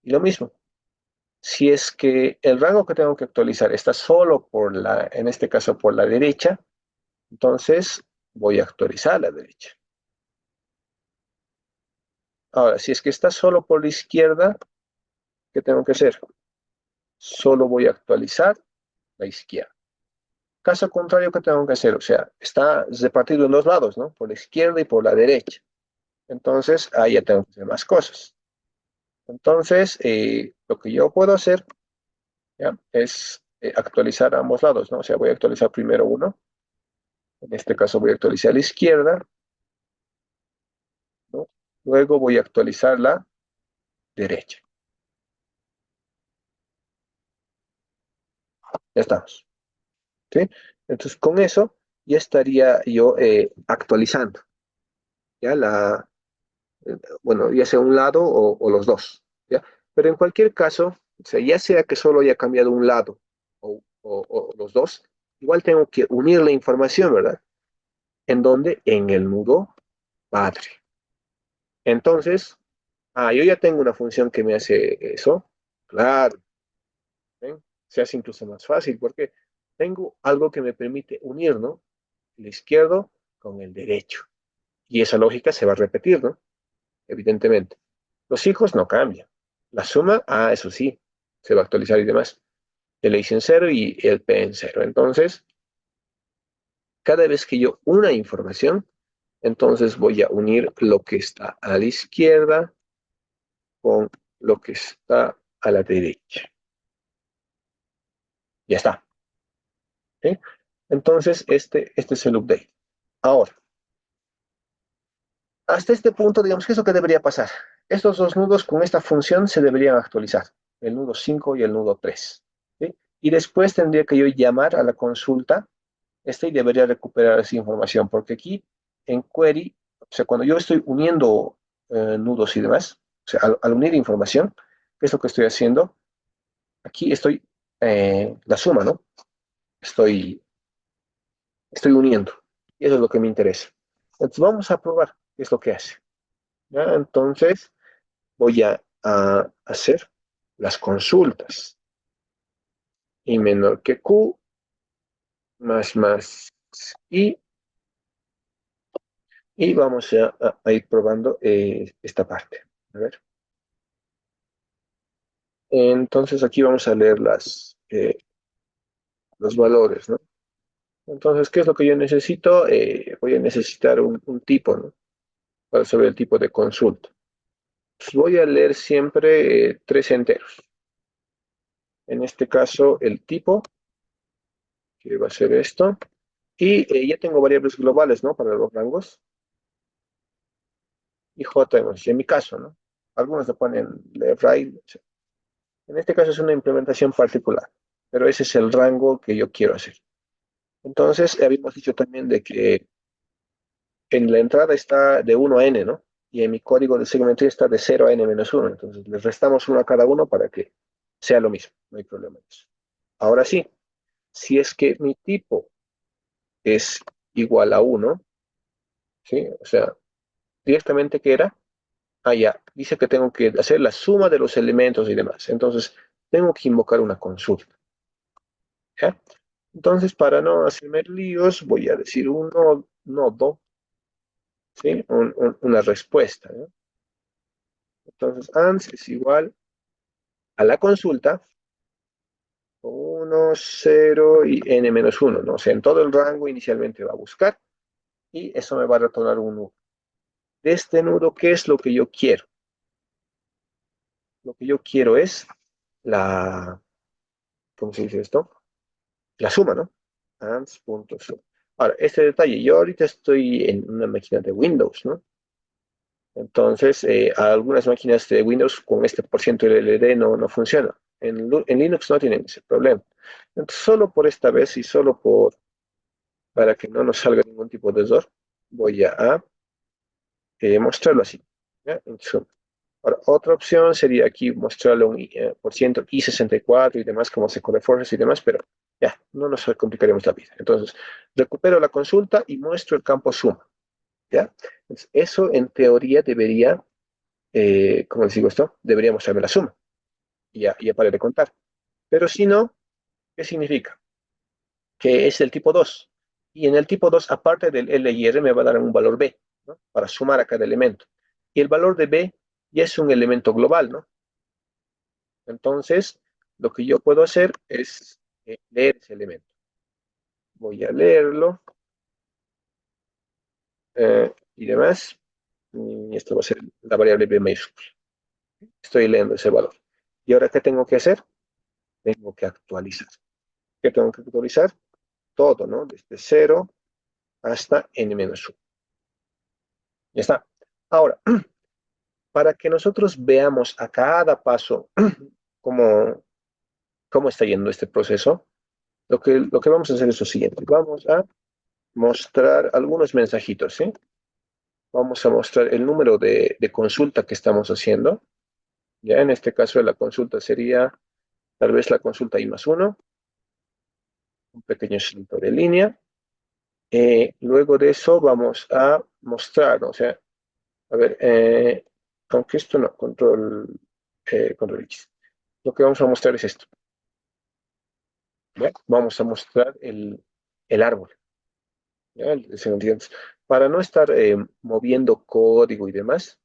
Y lo mismo, si es que el rango que tengo que actualizar está solo por en este caso por la derecha, entonces voy a actualizar la derecha. Ahora, si es que está solo por la izquierda, ¿qué tengo que hacer? Solo voy a actualizar la izquierda. Caso contrario, ¿qué tengo que hacer? O sea, está repartido en dos lados, ¿no? Por la izquierda y por la derecha. Entonces, ahí ya tengo que hacer más cosas. Entonces, lo que yo puedo hacer, ¿ya? Es actualizar a ambos lados, ¿no? O sea, voy a actualizar primero uno. En este caso voy a actualizar a la izquierda, ¿no? Luego voy a actualizar la derecha. Ya estamos, ¿sí? Entonces, con eso ya estaría yo actualizando, ¿ya? Bueno, ya sea un lado o los dos, ¿ya? Pero en cualquier caso, o sea, ya sea que solo haya cambiado un lado o los dos, igual tengo que unir la información, ¿verdad? ¿En dónde? En el nudo padre. Entonces, yo ya tengo una función que me hace eso. Claro, ¿ven? Se hace incluso más fácil porque tengo algo que me permite unir, ¿no? El izquierdo con el derecho. Y esa lógica se va a repetir, ¿no? Evidentemente. Los hijos no cambian. La suma, eso sí, se va a actualizar y demás. El X en cero y el P en cero. Entonces, cada vez que yo una información, entonces voy a unir lo que está a la izquierda con lo que está a la derecha. Ya está. ¿Sí? Entonces, este es el update. Ahora, hasta este punto, digamos que es lo que debería pasar. Estos dos nudos con esta función se deberían actualizar, el nudo 5 y el nudo 3. ¿Sí? Y después tendría que yo llamar a la consulta y debería recuperar esa información, porque aquí en query, o sea, cuando yo estoy uniendo nudos y demás, o sea, al unir información, ¿qué es lo que estoy haciendo? Aquí estoy, la suma, ¿no? Estoy, estoy uniendo. Y eso es lo que me interesa. Entonces vamos a probar qué es lo que hace. ¿Ya? Entonces voy a hacer las consultas. Y menor que Q, más y, y vamos a ir probando esta parte. A ver. Entonces aquí vamos a leer los valores, ¿no? Entonces, ¿qué es lo que yo necesito? Voy a necesitar un tipo, ¿no? Para saber el tipo de consulta. Pues voy a leer siempre tres enteros. En este caso, el tipo, que va a ser esto. Y ya tengo variables globales, ¿no? Para los rangos. Y J, en mi caso, ¿no? Algunos le ponen left, right. En este caso es una implementación particular, pero ese es el rango que yo quiero hacer. Entonces, habíamos dicho también de que en la entrada está de 1 a n, ¿no? Y en mi código de segmento está de 0 a n-1. Entonces, les restamos 1 a cada uno para que sea lo mismo. No hay problema en eso. Ahora sí, si es que mi tipo es igual a 1, ¿sí? O sea, directamente, ¿qué era? Ya, dice que tengo que hacer la suma de los elementos y demás. Entonces, tengo que invocar una consulta. ¿Ya? Entonces, para no hacerme líos, voy a decir un nodo, ¿sí? Una respuesta, ¿no? Entonces, ans es igual a la consulta, 1, 0 y n-1, ¿no? O sea, en todo el rango inicialmente va a buscar y eso me va a retornar un nudo. De este nudo, ¿qué es lo que yo quiero? Lo que yo quiero es la, ¿cómo se dice esto? La suma, ¿no? Ans.sum. Ahora, este detalle, yo ahorita estoy en una máquina de Windows, ¿no? Entonces, algunas máquinas de Windows con este por ciento LLD no funciona. en Linux no tienen ese problema. Entonces, solo por esta vez y solo para que no nos salga ningún tipo de error, voy a mostrarlo así. ¿Ya? En Zoom. Ahora, otra opción sería aquí mostrarle un por ciento i64 y demás, como se corre Forces y demás, pero ya, no nos complicaremos la vida. Entonces, recupero la consulta y muestro el campo suma. ¿Ya? Entonces, eso en teoría debería, ¿cómo les digo esto? Debería mostrarme la suma. Y ya paré de contar. Pero si no, ¿qué significa? Que es el tipo 2. Y en el tipo 2, aparte del L y R, me va a dar un valor B, ¿no? Para sumar a cada elemento. Y el valor de B ya es un elemento global, ¿no? Entonces, lo que yo puedo hacer es leer ese elemento. Voy a leerlo y demás. Y esto va a ser la variable B mayúscula. Estoy leyendo ese valor. ¿Y ahora qué tengo que hacer? Tengo que actualizar. ¿Qué tengo que actualizar? Todo, ¿no? Desde 0 hasta n-1. Ya está. Ahora, para que nosotros veamos a cada paso cómo, cómo está yendo este proceso, lo que vamos a hacer es lo siguiente. Vamos a mostrar algunos mensajitos, ¿sí? Vamos a mostrar el número de consulta que estamos haciendo. Ya en este caso la consulta sería tal vez la consulta I+1, un pequeño salto de línea. Luego de eso vamos a mostrar, o sea, a ver, aunque esto no, control X. Lo que vamos a mostrar es esto. ¿Ya? Vamos a mostrar el árbol. ¿Ya? Para no estar moviendo código y demás,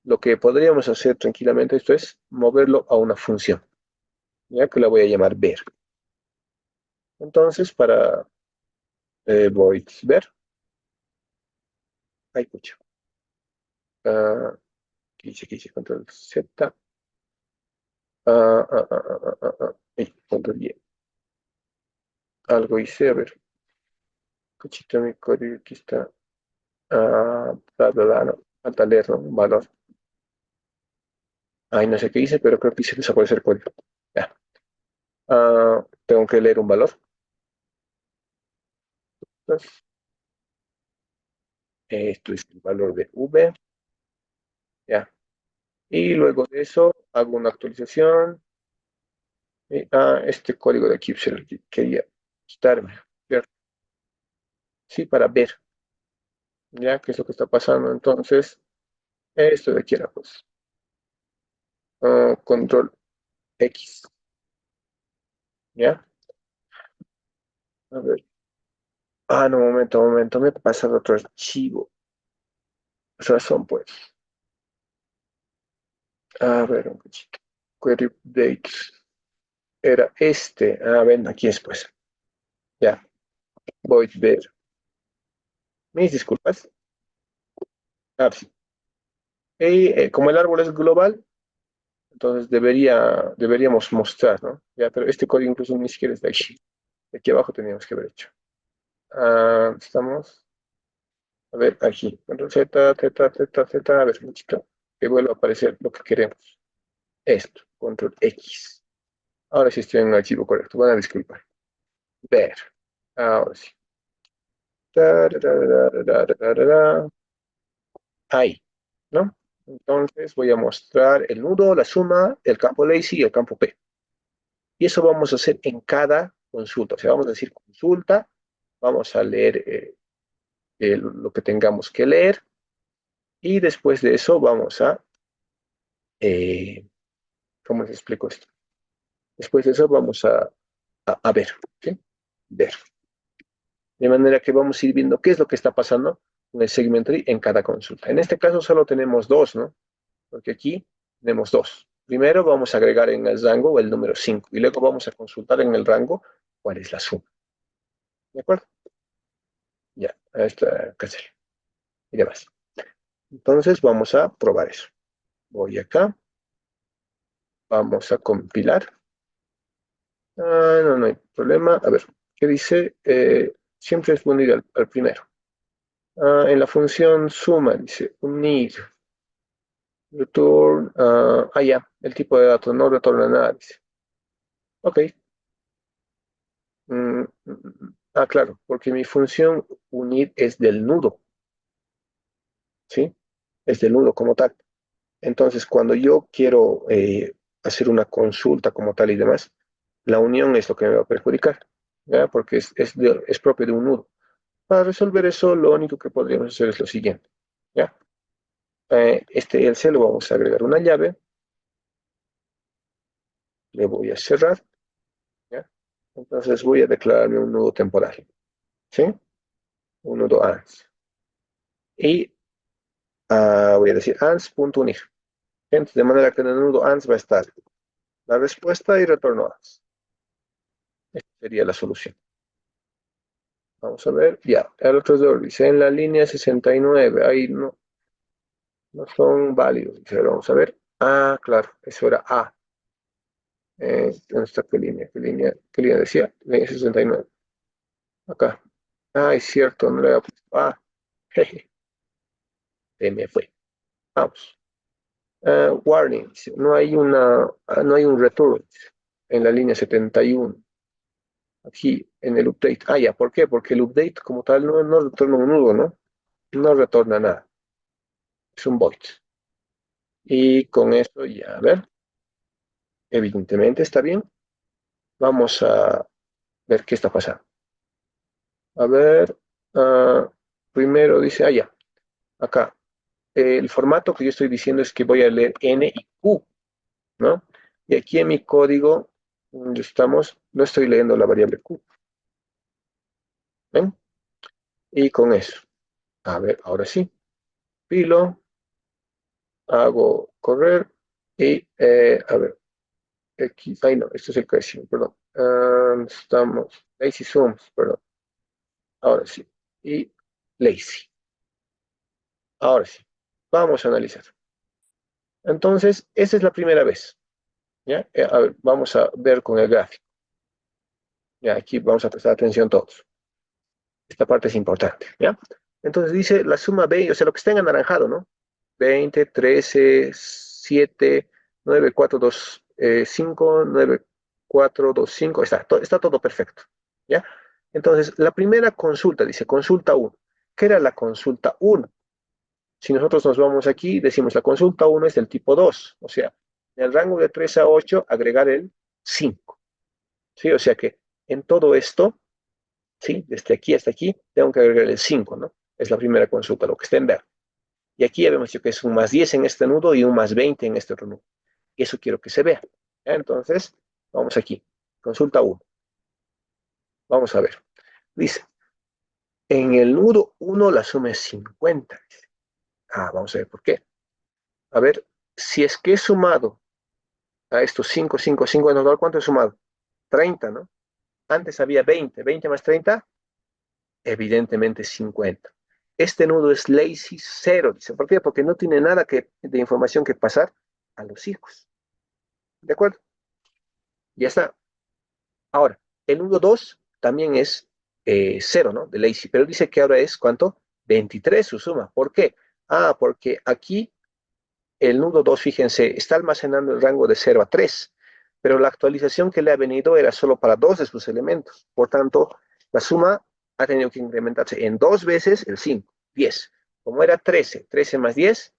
lo que podríamos hacer tranquilamente esto es moverlo a una función, ya que la voy a llamar ver. Entonces, para void ver, ay, pucha, ¿qué hice? Control Z, control Y, algo hice, a ver, cochito mi código, aquí está, no, falta leer, ¿no? Un valor. Ay, no sé qué hice, pero creo que hice desaparecer el código. Ya. Tengo que leer un valor. Entonces, esto es el valor de V. Ya. Y luego de eso hago una actualización. Este código de aquí se lo quería quitarme. ¿Cierto? Sí, para ver. Ya, qué es lo que está pasando. Entonces, esto de aquí era pues control X. ¿Ya? A ver. No, momento. Me pasa el otro archivo. Razón, pues. A ver, un poquito. Query update. Era este. Ven, aquí es pues. Ya. Voy a ver. Mis disculpas. Sí. Y como el árbol es global, entonces deberíamos mostrar, ¿no? Ya, pero este código incluso ni siquiera es de aquí. De aquí abajo teníamos que haber hecho. Estamos. A ver, aquí. Control Z, Z. A ver, un poquito. Que vuelva a aparecer lo que queremos. Esto. Control X. Ahora sí estoy en un archivo correcto. Van a disculpar. Ver. Ahora sí. Tararararararara. Ahí, ¿no? Entonces voy a mostrar el nudo, la suma, el campo lazy y el campo P. Y eso vamos a hacer en cada consulta. O sea, vamos a decir consulta, vamos a leer lo que tengamos que leer y después de eso vamos eh, ¿cómo les explico esto? Después de eso vamos a ver, ¿sí? Ver. De manera que vamos a ir viendo qué es lo que está pasando con el segment tree en cada consulta. En este caso solo tenemos dos, ¿no? Porque aquí tenemos dos. Primero vamos a agregar en el rango el número 5 y luego vamos a consultar en el rango cuál es la suma. ¿De acuerdo? Ya, esta cancel y demás. Entonces vamos a probar eso. Voy acá, vamos a compilar. No hay problema. A ver, ¿qué dice? Siempre es bueno ir al primero. En la función suma dice unir, return, ya, el tipo de datos no retorna nada, dice. Ok. Claro, porque mi función unir es del nudo, ¿sí? Es del nudo como tal. Entonces, cuando yo quiero hacer una consulta como tal y demás, la unión es lo que me va a perjudicar, ¿ya? Porque es propio de un nudo. Para resolver eso, lo único que podríamos hacer es lo siguiente, ¿ya? Este else lo vamos a agregar una llave, le voy a cerrar, ¿ya? Entonces voy a declararme un nudo temporal, ¿sí? Un nudo ANS. Y voy a decir ANS.unir. Entonces, de manera que en el nudo ANS va a estar la respuesta y retorno ANS. Esta sería la solución. Vamos a ver, ya, el otro error dice en la línea 69, ahí no son válidos. Dice, vamos a ver. Claro, eso era A. ¿Dónde está qué línea? ¿Qué línea decía? Línea 69. Acá. Es cierto, no le había puesto A. Jeje, se me fue. Vamos. Warning, dice, no hay un return en la línea 71. Aquí en el update. Ya, ¿por qué? Porque el update como tal no retorna un nudo, ¿no? No retorna nada. Es un void. Y con eso ya, a ver, evidentemente está bien. Vamos a ver qué está pasando. A ver, ah, primero dice, ya, acá. El formato que yo estoy diciendo es que voy a leer N y Q, ¿no? Y aquí en mi código, donde estamos, no estoy leyendo la variable Q. ¿Ven? Y con eso, a ver, ahora sí, pilo, hago correr y, a ver, X, no, esto es el creciendo, perdón. Estamos, lazy sums, perdón. Ahora sí. Y lazy. Ahora sí. Vamos a analizar. Entonces, esa es la primera vez. ¿Ya? A ver, vamos a ver con el gráfico. Ya, aquí vamos a prestar atención todos. Esta parte es importante. ¿Ya? Entonces dice la suma B, o sea, lo que está en anaranjado, ¿no? 20, 13, 7, 9, 4, 2, 5, 9, 4, 2, 5. Está todo perfecto. ¿Ya? Entonces, la primera consulta dice consulta 1. ¿Qué era la consulta 1? Si nosotros nos vamos aquí, decimos la consulta 1 es del tipo 2, o sea, en el rango de 3 a 8 agregar el 5. ¿Sí? O sea que en todo esto, ¿sí? Desde aquí hasta aquí, tengo que agregar el 5, ¿no? Es la primera consulta, lo que está en verde. Y aquí ya vemos que es un más 10 en este nudo y un más 20 en este otro nudo. Y eso quiero que se vea. ¿Ya? Entonces, vamos aquí. Consulta 1. Vamos a ver. Dice, en el nudo 1 la suma es 50. Vamos a ver por qué. A ver, si es que he sumado a estos 5, 5, 5 en total, ¿cuánto he sumado? 30, ¿no? Antes había 20, 20 más 30, evidentemente 50. Este nudo es lazy cero, dice. ¿Por qué? Porque no tiene nada de información que pasar a los hijos. ¿De acuerdo? Ya está. Ahora, el nudo 2 también es 0, ¿no? De lazy, pero dice que ahora es, ¿cuánto? 23 su suma. ¿Por qué? Porque aquí el nudo 2, fíjense, está almacenando el rango de 0 a 3, pero la actualización que le ha venido era solo para 2 de sus elementos. Por tanto, la suma ha tenido que incrementarse en 2 veces el 5, 10. Como era 13, 13 más 10,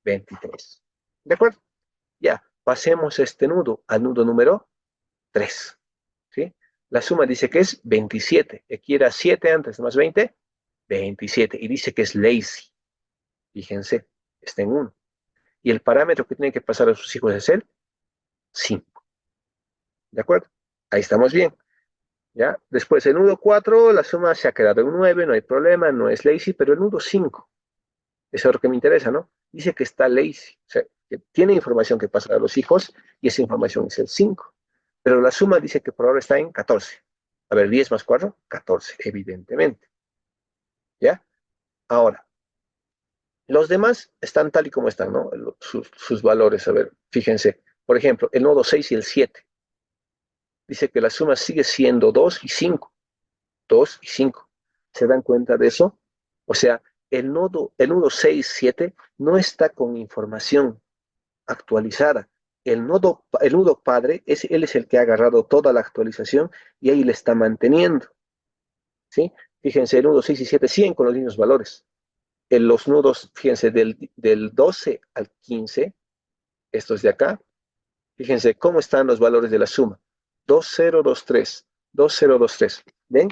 23. ¿De acuerdo? Ya, pasemos este nudo al nudo número 3. ¿Sí? La suma dice que es 27. Aquí era 7 antes más 20, 27. Y dice que es lazy. Fíjense, está en 1. Y el parámetro que tiene que pasar a sus hijos es el 5. ¿De acuerdo? Ahí estamos bien. ¿Ya? Después, el nudo 4, la suma se ha quedado en 9, no hay problema, no es lazy, pero el nudo 5, eso es lo que me interesa, ¿no? Dice que está lazy, o sea, que tiene información que pasa a los hijos y esa información es el 5. Pero la suma dice que por ahora está en 14. A ver, 10 más 4, 14, evidentemente. ¿Ya? Ahora, los demás están tal y como están, ¿no? Sus valores, a ver, fíjense. Por ejemplo, el nodo 6 y el 7. Dice que la suma sigue siendo 2 y 5. 2 y 5. ¿Se dan cuenta de eso? O sea, el nudo 6, 7 no está con información actualizada. el nudo padre, él es el que ha agarrado toda la actualización y ahí le está manteniendo, ¿sí? Fíjense, el nudo 6 y 7 siguen con los mismos valores. En los nudos, fíjense, del 12 al 15, estos de acá, fíjense cómo están los valores de la suma. 2023, 2023. ¿Ven?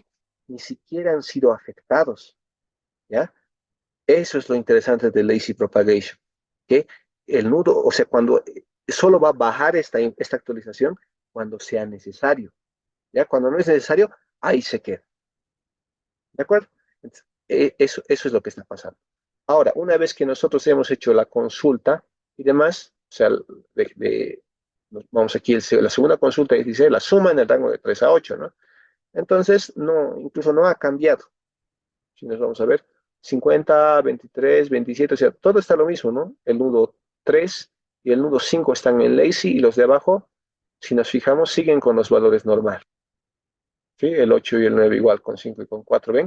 Ni siquiera han sido afectados, ¿ya? Eso es lo interesante de lazy propagation, que el nudo, o sea, cuando solo va a bajar esta actualización cuando sea necesario, ¿ya? Cuando no es necesario, ahí se queda, ¿de acuerdo? Entonces, eso es lo que está pasando. Ahora, una vez que nosotros hemos hecho la consulta y demás, o sea, vamos aquí, la segunda consulta dice la suma en el rango de 3 a 8, ¿no? Entonces, no, incluso no ha cambiado. Si nos vamos a ver, 50, 23, 27, o sea, todo está lo mismo, ¿no? El nudo 3 y el nudo 5 están en lazy y los de abajo, si nos fijamos, siguen con los valores normales. ¿Sí? El 8 y el 9 igual, con 5 y con 4, ¿ven?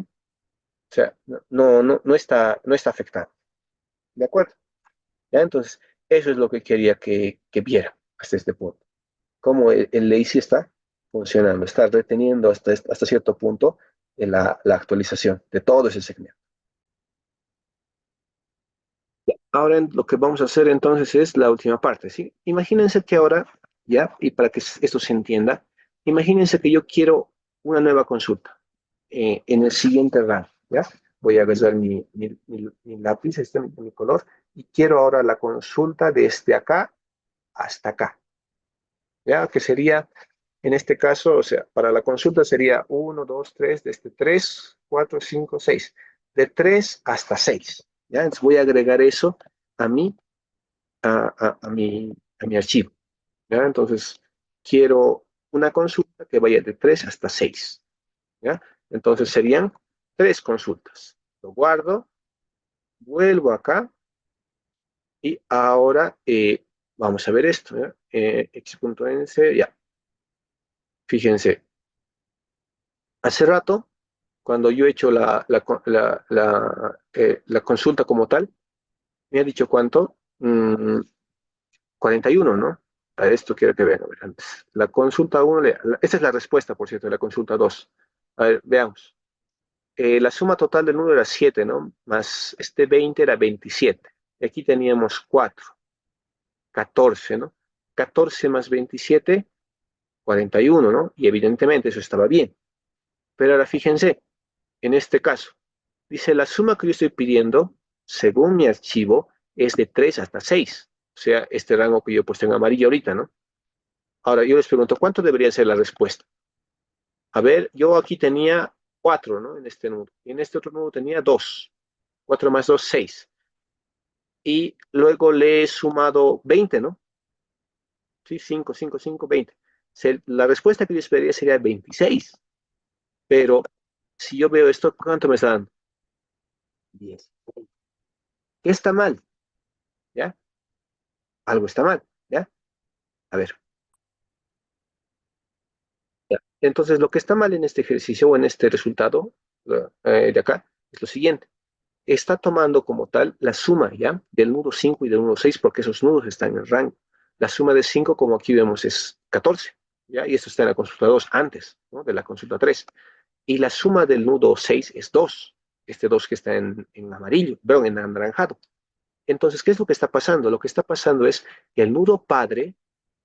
O sea, no está afectado. ¿De acuerdo? ¿Ya? Entonces, eso es lo que quería que viera hasta este punto. Cómo el lazy está funcionando, está reteniendo hasta cierto punto la actualización de todo ese segmento. Ahora lo que vamos a hacer entonces es la última parte, ¿sí? Imagínense que ahora, ya, y para que esto se entienda, imagínense que yo quiero una nueva consulta en el siguiente rango, ¿ya? Voy a agarrar mi lápiz, mi color, y quiero ahora la consulta desde acá hasta acá, ¿ya? Que sería, en este caso, o sea, para la consulta sería 1, 2, 3, desde 3, 4, 5, 6, de 3 hasta 6, ¿ya? Entonces voy a agregar eso a mí a mi archivo, ¿ya? Entonces, quiero una consulta que vaya de 3 hasta 6, ¿ya? Entonces serían 3 consultas. Lo guardo, vuelvo acá y ahora vamos a ver esto, ¿ya? X.nc, ya. Fíjense, hace rato, cuando yo he hecho la consulta como tal, me ha dicho cuánto, 41, ¿no? A esto quiero que vean. A ver, antes. La consulta 1, esta es la respuesta, por cierto, de la consulta 2. A ver, veamos. La suma total del número era 7, ¿no? Más este 20 era 27. Y aquí teníamos 4, 14, ¿no? 14 más 27, 41, ¿no? Y evidentemente eso estaba bien. Pero ahora fíjense, en este caso, dice la suma que yo estoy pidiendo, según mi archivo, es de 3 hasta 6. O sea, este rango que yo he puesto en amarillo ahorita, ¿no? Ahora, yo les pregunto, ¿cuánto debería ser la respuesta? A ver, yo aquí tenía 4, ¿no? En este nudo. Y en este otro nudo tenía 2. 4 más 2, 6. Y luego le he sumado 20, ¿no? Sí, 5, 5, 5, 20. La respuesta que yo esperaría sería 26. Pero si yo veo esto, ¿cuánto me está dando? 10. ¿Qué está mal? ¿Ya? Algo está mal, ¿ya? A ver. ¿Ya? Entonces, lo que está mal en este ejercicio o en este resultado de acá es lo siguiente. Está tomando como tal la suma, ¿ya? Del nudo 5 y del nudo 6, porque esos nudos están en rango. La suma de 5, como aquí vemos, es 14, ¿ya? Y esto está en la consulta 2 antes, ¿no? De la consulta 3. Y la suma del nudo 6 es 2, este 2 que está en amarillo, perdón, en anaranjado. Entonces, ¿qué es lo que está pasando? Lo que está pasando es que el nudo padre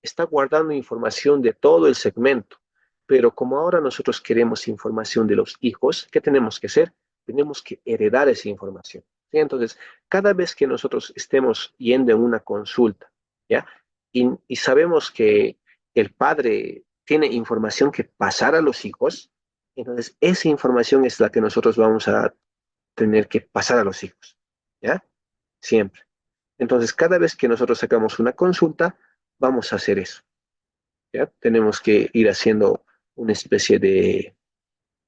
está guardando información de todo el segmento, pero como ahora nosotros queremos información de los hijos, ¿qué tenemos que hacer? Tenemos que heredar esa información. ¿Sí? Entonces, cada vez que nosotros estemos yendo en una consulta, ¿ya? Y sabemos que el padre tiene información que pasar a los hijos, entonces esa información es la que nosotros vamos a tener que pasar a los hijos, ¿ya? Siempre. Entonces, cada vez que nosotros sacamos una consulta, vamos a hacer eso, ¿ya? Tenemos que ir haciendo una especie de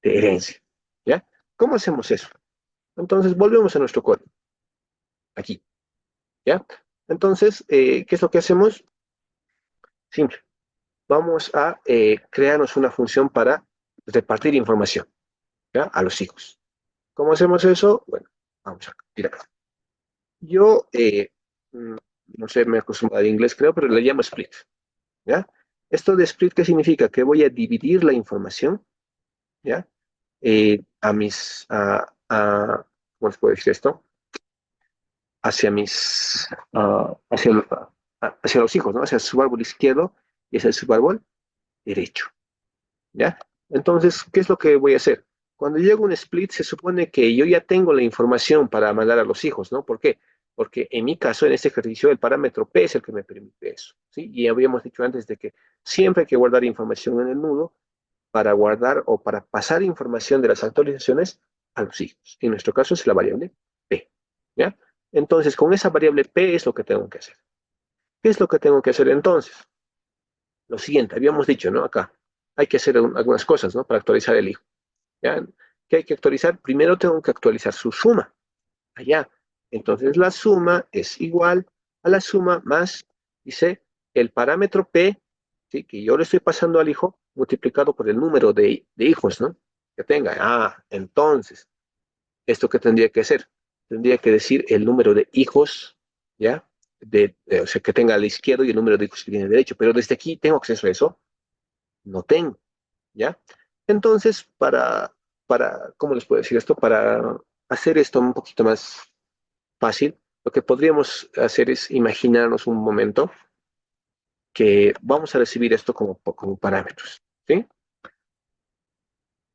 herencia, ¿ya? ¿Cómo hacemos eso? Entonces, volvemos a nuestro código, aquí, ¿ya? Entonces, ¿qué es lo que hacemos? Simple. Vamos a crearnos una función para repartir información, ¿ya? A los hijos. ¿Cómo hacemos eso? Bueno, vamos a ir acá. Yo no sé, me acostumbro al inglés creo, pero le llamo split, ¿ya? Esto de split, ¿qué significa? Que voy a dividir la información, ¿ya? A mis, ¿cómo se puede decir esto? Hacia mis, hacia los hijos, ¿no? Hacia su árbol izquierdo y hacia su árbol derecho, ¿ya? Entonces, ¿qué es lo que voy a hacer? Cuando llego a un split, se supone que yo ya tengo la información para mandar a los hijos, ¿no? ¿Por qué? Porque en mi caso, en este ejercicio, el parámetro P es el que me permite eso, ¿sí? Y habíamos dicho antes de que siempre hay que guardar información en el nudo para guardar o para pasar información de las actualizaciones a los hijos. En nuestro caso es la variable P, ¿ya? Entonces, con esa variable P es lo que tengo que hacer. ¿Qué es lo que tengo que hacer entonces? Lo siguiente, habíamos dicho, ¿no? Acá hay que hacer algunas cosas, ¿no? Para actualizar el hijo, ¿ya? ¿Qué hay que actualizar? Primero tengo que actualizar su suma, allá. Entonces la suma es igual a la suma más, dice, el parámetro P, ¿sí? Que yo le estoy pasando al hijo, multiplicado por el número de hijos, ¿no? Que tenga. Entonces, ¿esto qué tendría que hacer? Tendría que decir el número de hijos, ¿ya? O sea, que tenga a la izquierda y el número de hijos que tiene derecho. Pero desde aquí, ¿tengo acceso a eso? No tengo, ¿ya? Entonces, ¿cómo les puedo decir esto? Para hacer esto un poquito más fácil, lo que podríamos hacer es imaginarnos un momento que vamos a recibir esto como parámetros, ¿sí?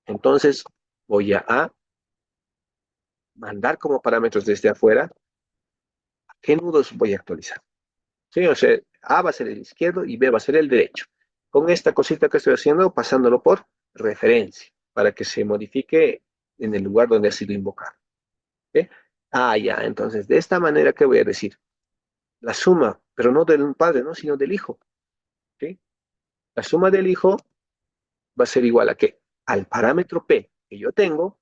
Entonces, voy a mandar como parámetros desde afuera qué nudos voy a actualizar, ¿sí? O sea, A va a ser el izquierdo y B va a ser el derecho. Con esta cosita que estoy haciendo, pasándolo por referencia, para que se modifique en el lugar donde ha sido invocado, ¿sí? Ya, entonces, de esta manera, ¿qué voy a decir? La suma, pero no del padre, ¿no? Sino del hijo, ¿sí? La suma del hijo va a ser igual a qué? Al parámetro P que yo tengo,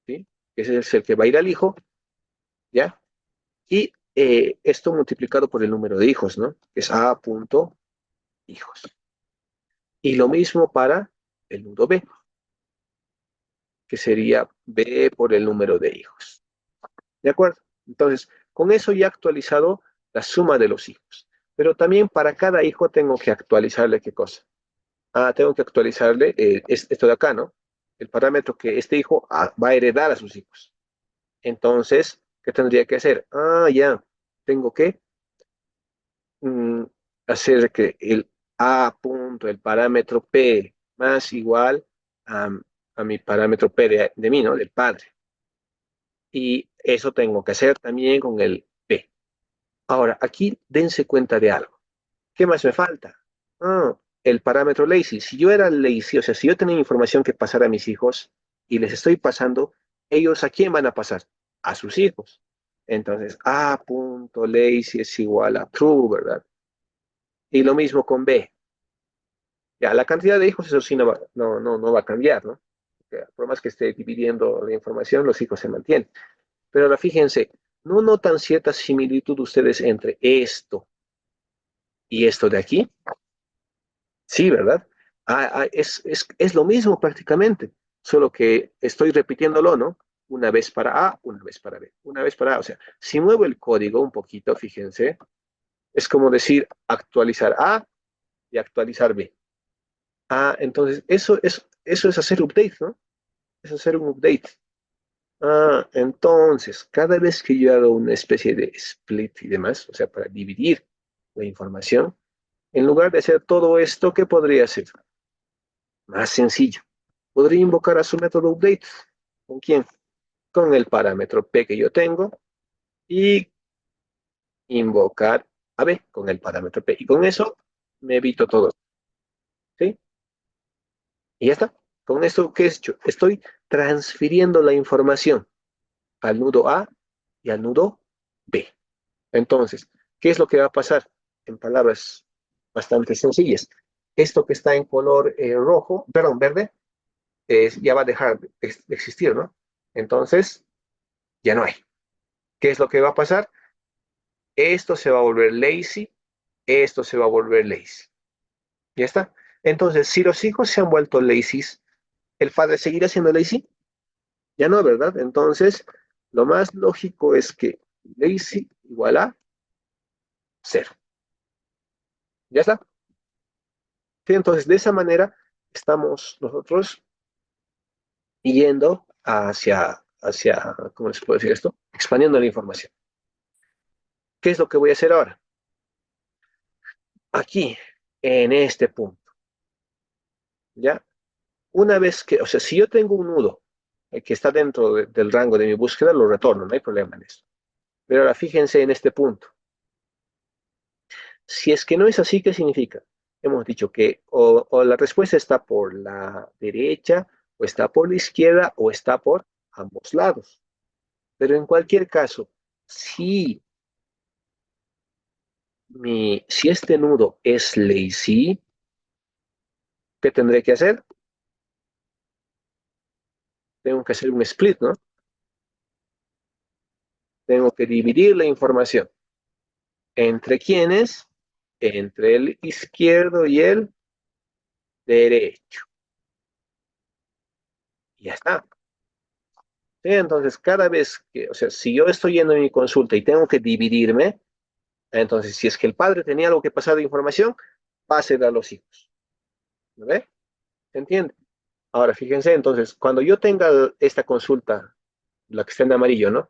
¿sí? Que ese es el que va a ir al hijo, ¿ya? Y esto multiplicado por el número de hijos, ¿no? Que es A punto hijos. Y lo mismo para el nudo B, que sería B por el número de hijos. ¿De acuerdo? Entonces, con eso ya he actualizado la suma de los hijos. Pero también para cada hijo tengo que actualizarle qué cosa. Tengo que actualizarle esto de acá, ¿no? El parámetro que este hijo va a heredar a sus hijos. Entonces, ¿qué tendría que hacer? Ya, tengo que mm, hacer que el A punto, el parámetro P más igual a, a mi parámetro P de mí, ¿no? Del padre. Y eso tengo que hacer también con el P. Ahora, aquí dense cuenta de algo. ¿Qué más me falta? El parámetro lazy. Si yo era lazy, o sea, si yo tenía información que pasar a mis hijos y les estoy pasando, ¿ellos a quién van a pasar? A sus hijos. Entonces, A.lazy es igual a true, ¿verdad? Y lo mismo con B. Ya, la cantidad de hijos, eso sí no va a cambiar, ¿no? Porque por más que esté dividiendo la información, los hijos se mantienen. Pero ahora fíjense, ¿no notan cierta similitud ustedes entre esto y esto de aquí? Sí, ¿verdad? Es lo mismo prácticamente, solo que estoy repitiéndolo, ¿no? Una vez para A, una vez para B, una vez para A. O sea, si muevo el código un poquito, fíjense, es como decir actualizar A y actualizar B. Entonces eso es hacer update, ¿no? Es hacer un update. Entonces, cada vez que yo hago una especie de split y demás, o sea, para dividir la información, en lugar de hacer todo esto, ¿qué podría hacer? Más sencillo. Podría invocar a su método update. ¿Con quién? Con el parámetro P que yo tengo y invocar a B con el parámetro P. Y con eso me evito todo. ¿Sí? Y ya está. Con esto, ¿qué he hecho? Estoy transfiriendo la información al nudo A y al nudo B. Entonces, ¿qué es lo que va a pasar? En palabras bastante sencillas. Esto que está en color rojo, perdón, verde, ya va a dejar de existir, ¿no? Entonces, ya no hay. ¿Qué es lo que va a pasar? Esto se va a volver lazy, esto se va a volver lazy. ¿Ya está? Entonces, si los hijos se han vuelto lazy, ¿el padre seguirá siendo lazy? Ya no, ¿verdad? Entonces, lo más lógico es que lazy igual a 0. ¿Ya está? Sí, entonces, de esa manera estamos nosotros yendo hacia, ¿cómo les puedo decir esto? Expandiendo la información. ¿Qué es lo que voy a hacer ahora? Aquí, en este punto, ¿ya? Una vez que, o sea, si yo tengo un nudo que está dentro del rango de mi búsqueda, lo retorno, no hay problema en eso. Pero ahora fíjense en este punto. Si es que no es así, ¿qué significa? Hemos dicho que o la respuesta está por la derecha, o está por la izquierda, o está por ambos lados. Pero en cualquier caso, si, si este nudo es lazy, ¿qué tendré que hacer? Tengo que hacer un split, ¿no? Tengo que dividir la información. ¿Entre quiénes? Entre el izquierdo y el derecho. Y ya está. ¿Sí? Entonces, cada vez que, o sea, si yo estoy yendo a mi consulta y tengo que dividirme, entonces, si es que el padre tenía algo que pasar de información, pásela a los hijos. ¿No ve? ¿Se entiende? Ahora, fíjense, entonces, cuando yo tenga esta consulta, la que está en amarillo, ¿no?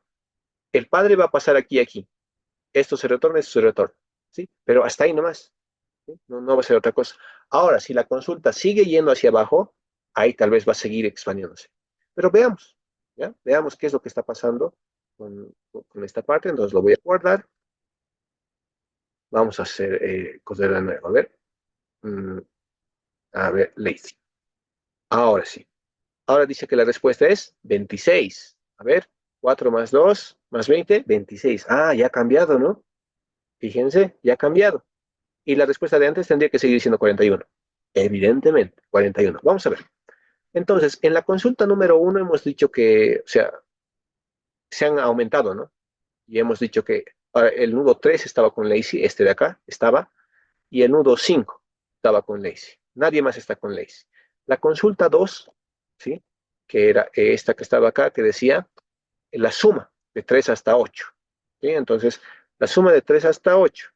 El padre va a pasar aquí y aquí. Esto se retorna, esto se retorna. ¿Sí? Pero hasta ahí nomás. ¿Sí? No, no va a ser otra cosa. Ahora, si la consulta sigue yendo hacia abajo, ahí tal vez va a seguir expandiéndose. Pero veamos, ¿ya? Veamos qué es lo que está pasando con esta parte. Entonces lo voy a guardar. Vamos a hacer cosas de nuevo. Mm, a ver, lazy. Ahora sí. Ahora dice que la respuesta es 26. A ver, 4 más 2 más 20, 26. Ah, ya ha cambiado, ¿no? Fíjense, ya ha cambiado. Y la respuesta de antes tendría que seguir siendo 41. Evidentemente, 41. Vamos a ver. Entonces, en la consulta número 1 hemos dicho que, o sea, se han aumentado, ¿no? Y hemos dicho que el nudo 3 estaba con lazy, este de acá estaba, y el nudo 5 estaba con lazy. Nadie más está con lazy. La consulta 2, ¿sí? Que era esta que estaba acá, que decía la suma de 3 hasta 8. ¿Sí? Entonces, la suma de 3 hasta 8.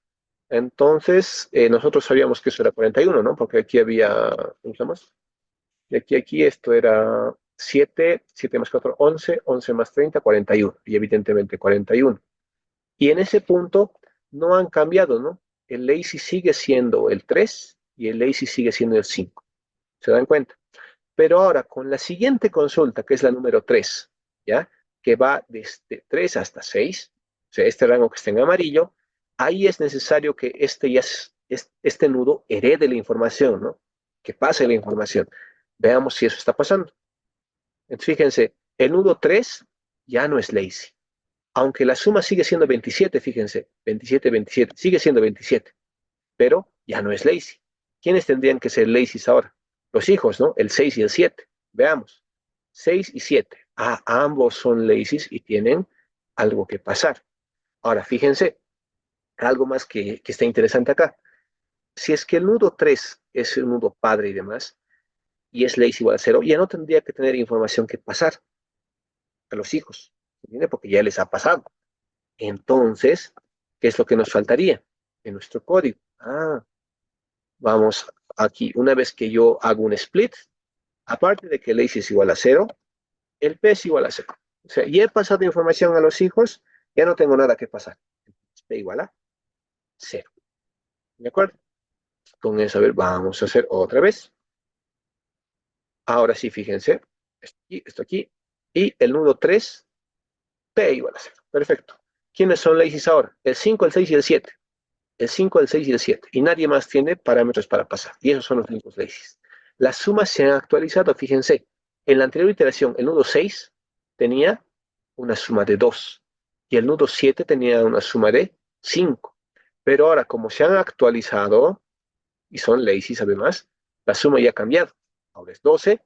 Entonces, nosotros sabíamos que eso era 41, ¿no? Porque aquí había, ¿cómo se llama? De aquí a aquí esto era 7, 7 más 4, 11, 11 más 30, 41. Y evidentemente 41. Y en ese punto no han cambiado, ¿no? El lazy sigue siendo el 3 y el lazy sigue siendo el 5. ¿Se dan cuenta? Pero ahora, con la siguiente consulta, que es la número 3, ¿ya? Que va desde 3 hasta 6, o sea, este rango que está en amarillo, ahí es necesario que este nudo herede la información, ¿no? Que pase la información. Veamos si eso está pasando. Entonces, fíjense, el nudo 3 ya no es lazy. Aunque la suma sigue siendo 27, fíjense, 27, 27, sigue siendo 27, pero ya no es lazy. ¿Quiénes tendrían que ser lazy ahora? Los hijos, ¿no? El 6 y el 7. Veamos. 6 y 7. Ah, ambos son lazy y tienen algo que pasar. Ahora, fíjense, algo más que está interesante acá. Si es que el nudo 3 es el nudo padre y demás, y es lazy igual a 0, ya no tendría que tener información que pasar a los hijos, ¿entiende? Porque ya les ha pasado. Entonces, ¿qué es lo que nos faltaría en nuestro código? Ah, vamos aquí, una vez que yo hago un split, aparte de que el ACE es igual a 0, el P es igual a 0. O sea, ya he pasado información a los hijos, ya no tengo nada que pasar. P igual a 0. ¿De acuerdo? Con eso, a ver, vamos a hacer otra vez. Ahora sí, fíjense, esto aquí, y el nudo 3, P igual a 0. Perfecto. ¿Quiénes son laces ahora? El 5, el 6 y el 7. El 5, el 6 y el 7. Y nadie más tiene parámetros para pasar. Y esos son los únicos laces. Las sumas se han actualizado, fíjense. En la anterior iteración, el nudo 6 tenía una suma de 2 y el nudo 7 tenía una suma de 5. Pero ahora, como se han actualizado y son laces además, la suma ya ha cambiado. Ahora es 12.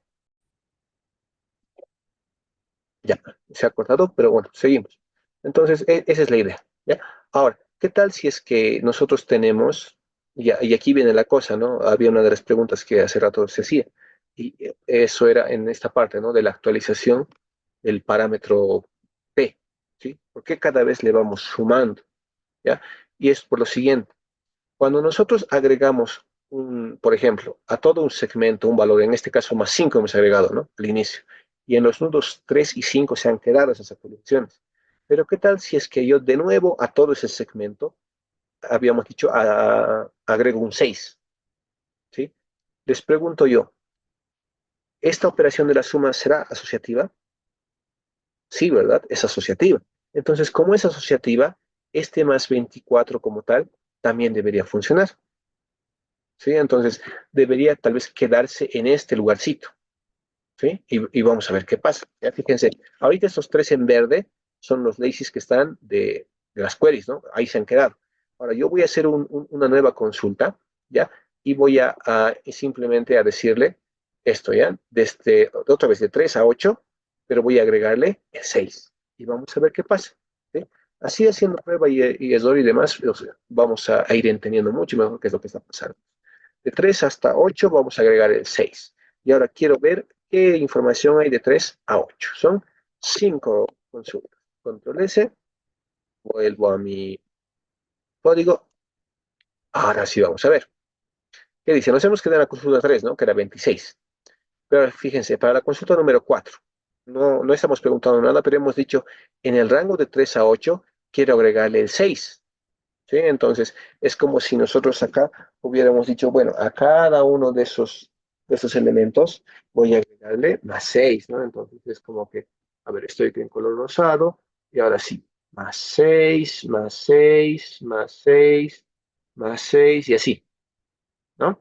Ya, se ha cortado, pero bueno, seguimos. Entonces, esa es la idea. ¿Ya? Ahora, ¿qué tal si es que nosotros tenemos, y aquí viene la cosa, ¿no? Había una de las preguntas que hace rato se hacía, y eso era en esta parte, ¿no? De la actualización del parámetro P, ¿sí? ¿Por qué cada vez le vamos sumando? ¿Ya? Y es por lo siguiente. Cuando nosotros agregamos, por ejemplo, a todo un segmento, un valor, en este caso más 5 hemos agregado, ¿no? Al inicio. Y en los nudos 3 y 5 se han quedado esas actualizaciones. Pero ¿qué tal si es que yo de nuevo a todo ese segmento, habíamos dicho, agrego un 6, ¿sí? Les pregunto yo, ¿esta operación de la suma será asociativa? Sí, ¿verdad? Es asociativa. Entonces, como es asociativa, este más 24 como tal también debería funcionar. ¿Sí? Entonces, debería tal vez quedarse en este lugarcito. ¿Sí? Y vamos a ver qué pasa. Ya fíjense, ahorita estos tres en verde son los lazies que están de las queries, ¿no? Ahí se han quedado. Ahora, yo voy a hacer una nueva consulta, ¿ya? Y voy a simplemente a decirle esto, ¿ya? Otra vez de 3 a 8, pero voy a agregarle el 6. Y vamos a ver qué pasa. ¿Sí? Así haciendo prueba y error y demás, o sea, vamos a ir entendiendo mucho mejor qué es lo que está pasando. De 3 hasta 8 vamos a agregar el 6. Y ahora quiero ver qué información hay de 3 a 8. Son 5 consultas. Control S, vuelvo a mi código. Ahora sí vamos a ver. ¿Qué dice? Nos hemos quedado en la consulta 3, ¿no? Que era 26. Pero fíjense, para la consulta número 4, no estamos preguntando nada, pero hemos dicho, en el rango de 3 a 8, quiero agregarle el 6. ¿Sí? Entonces, es como si nosotros acá hubiéramos dicho, bueno, a cada uno de esos elementos voy a agregarle más 6, ¿no? Entonces, es como que, a ver, estoy en color rosado, y ahora sí, más 6, más 6, más 6, más 6, y así, ¿no?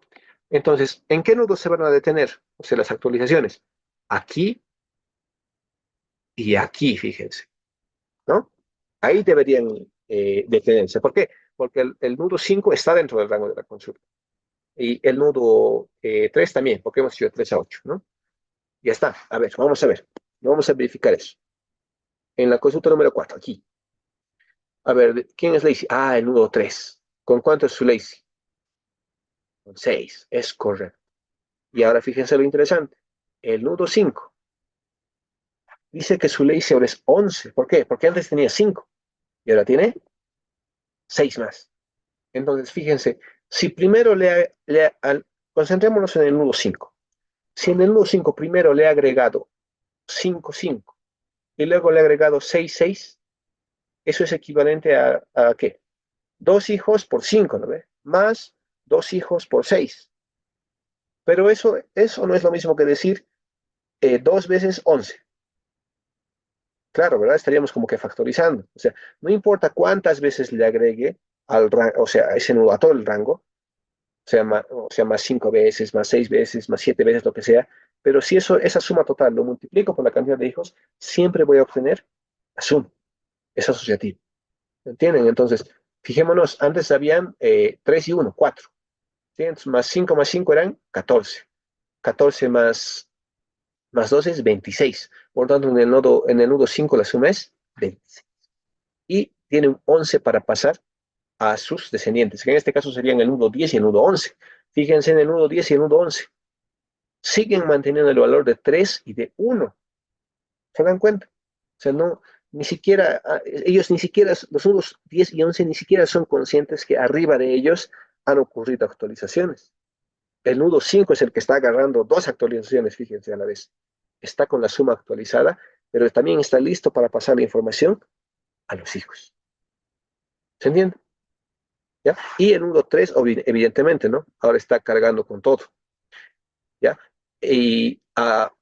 Entonces, ¿en qué nodos se van a detener? O sea, las actualizaciones. Aquí y aquí, fíjense, ¿no? Ahí deberían detenerse. ¿Por qué? Porque el nudo 5 está dentro del rango de la consulta. Y el nudo 3 también, porque hemos hecho de 3 a 8, ¿no? Ya está. A ver, vamos a ver. Vamos a verificar eso. En la consulta número 4, aquí. A ver, ¿quién es lazy? Ah, el nudo 3. ¿Con cuánto es su lazy? Con 6. Es correcto. Y ahora fíjense lo interesante. El nudo 5 dice que su lazy ahora es 11. ¿Por qué? Porque antes tenía 5 y ahora tiene 6 más. Entonces, fíjense, si primero concentrémonos en el nudo 5. Si en el nudo 5 primero le he agregado 5, 5 y luego le he agregado 6, 6, eso es equivalente a ¿qué? 2 hijos por 5, ¿no ve? Más 2 hijos por 6. Pero eso no es lo mismo que decir 2 veces 11. Claro, ¿verdad? Estaríamos como que factorizando. O sea, no importa cuántas veces le agregue o sea, a ese nudo, a todo el rango, o sea, más 5 veces, más 6 veces, más 7 veces, lo que sea, pero si esa suma total lo multiplico por la cantidad de hijos, siempre voy a obtener la suma. Es asociativo. ¿Entienden? Entonces, fijémonos, antes habían 3 y 1, 4. ¿Sí? Entonces, más 5 eran 14. 14 más 12 es 26. Por tanto, en el nudo 5 la suma es 26. Y tiene un 11 para pasar a sus descendientes, que en este caso serían el nudo 10 y el nudo 11. Fíjense en el nudo 10 y el nudo 11. Siguen manteniendo el valor de 3 y de 1. ¿Se dan cuenta? O sea, no, ni siquiera, ellos ni siquiera, los nudos 10 y 11 ni siquiera son conscientes que arriba de ellos han ocurrido actualizaciones. El nudo 5 es el que está agarrando dos actualizaciones, fíjense a la vez. Está con la suma actualizada, pero también está listo para pasar la información a los hijos. ¿Se entiende? ¿Ya? Y el nudo 3, evidentemente, ¿no? Ahora está cargando con todo. ¿Ya? Y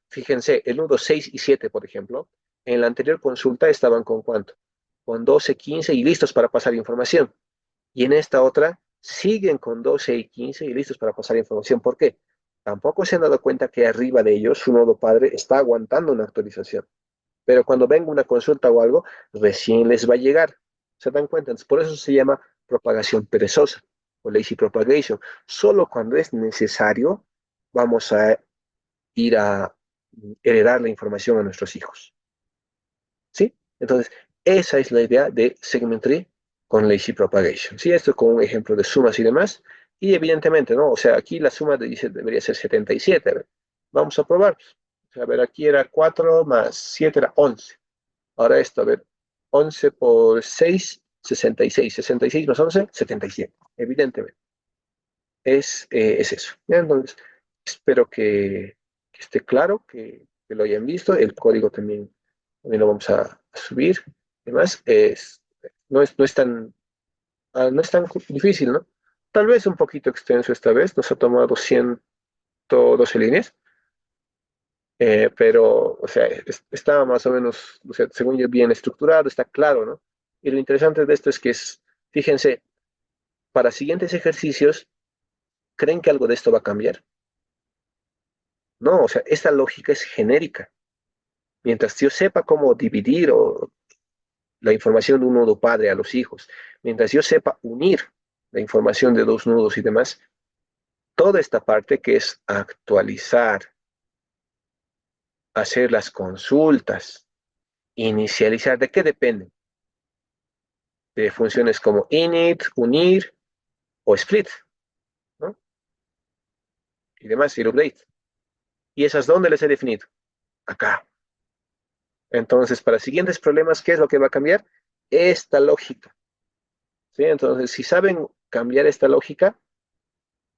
fíjense, el nudo 6 y 7, por ejemplo, en la anterior consulta estaban con cuánto? Con 12, 15 y listos para pasar información. Y en esta otra siguen con 12 y 15 y listos para pasar información. ¿Por qué? Tampoco se han dado cuenta que arriba de ellos su nodo padre está aguantando una actualización. Pero cuando venga una consulta o algo, recién les va a llegar. ¿Se dan cuenta? Entonces, por eso se llama propagación perezosa o lazy propagation. Solo cuando es necesario vamos a ir a heredar la información a nuestros hijos. ¿Sí? Entonces, esa es la idea de segment tree con lazy propagation. ¿Sí? Esto con un ejemplo de sumas y demás. Y evidentemente, ¿no? O sea, aquí la suma debería ser 77. A ver, vamos a probar. O sea, a ver, aquí era 4 más 7 era 11. Ahora esto, a ver, 11 por 6 66. 66 más 11, 77. Evidentemente. Es eso. ¿Ya? Entonces, espero que esté claro, que lo hayan visto. El código también lo vamos a subir. Además, no es tan difícil, ¿no? Tal vez un poquito extenso esta vez. Nos ha tomado 112 líneas. Pero, o sea, está más o menos, o sea, según yo, bien estructurado, está claro, ¿no? Y lo interesante de esto es que fíjense, para siguientes ejercicios, ¿creen que algo de esto va a cambiar? No, o sea, esta lógica es genérica. Mientras yo sepa cómo dividir la información de un nodo padre a los hijos, mientras yo sepa unir la información de dos nodos y demás, toda esta parte que es actualizar, hacer las consultas, inicializar, ¿de qué depende? De funciones como init, unir o split, ¿no? Y demás, y el update. ¿Y esas dónde les he definido? Acá. Entonces, para siguientes problemas, ¿qué es lo que va a cambiar? Esta lógica. ¿Sí? Entonces, si saben cambiar esta lógica,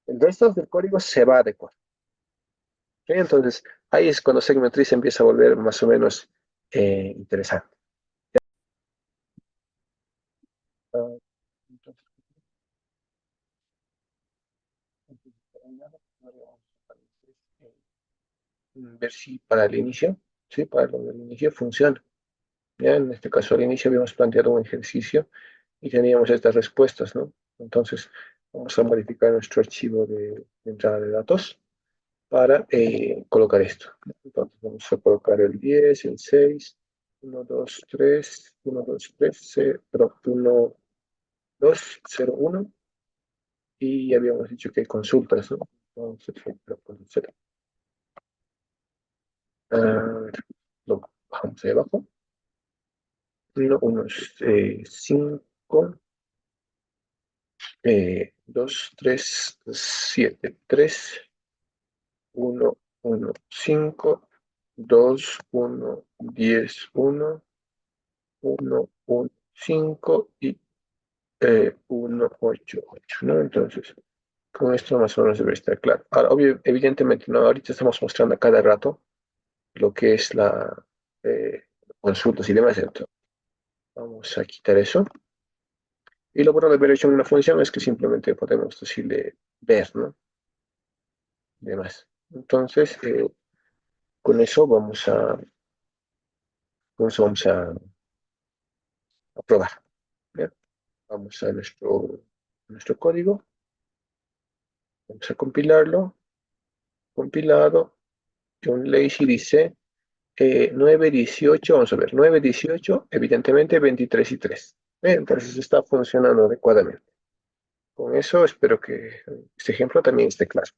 el resto del código se va a adecuar. ¿Sí? Entonces, ahí es cuando Segmentriz empieza a volver más o menos interesante. Uh, entonces, ver si para el inicio, ¿sí? Para lo del inicio funciona. ¿Ya? En este caso, al inicio habíamos planteado un ejercicio y teníamos estas respuestas, ¿no? Entonces, vamos a modificar nuestro archivo de entrada de datos para colocar esto. Entonces, vamos a colocar el 10, el 6, 1, 2, 3, 1, 2, 3, 0, 1, 2, 0, 1, y habíamos dicho que hay consultas, ¿no? Entonces, a ver, lo bajamos ahí abajo. 1, 1, 5, 2, 3, 7, 3, 1, 1, 5, 2, 1, 10, 1, 1, 1, 5 y 1, 8, 8, ¿no? Entonces, con esto más o menos debe estar claro. Ahora, evidentemente, ¿no? Ahorita estamos mostrando a cada rato lo que es la consultas y demás. Entonces, vamos a quitar eso. Y lo bueno de haber hecho una función es que simplemente podemos decirle ver, ¿no? Y demás. Entonces, con eso vamos a probar. ¿Ya? Vamos a nuestro código, vamos a compilarlo, compilado, John Lacy dice 9, 18, vamos a ver, 9, 18, evidentemente 23 y 3. Entonces está funcionando adecuadamente. Con eso espero que este ejemplo también esté claro.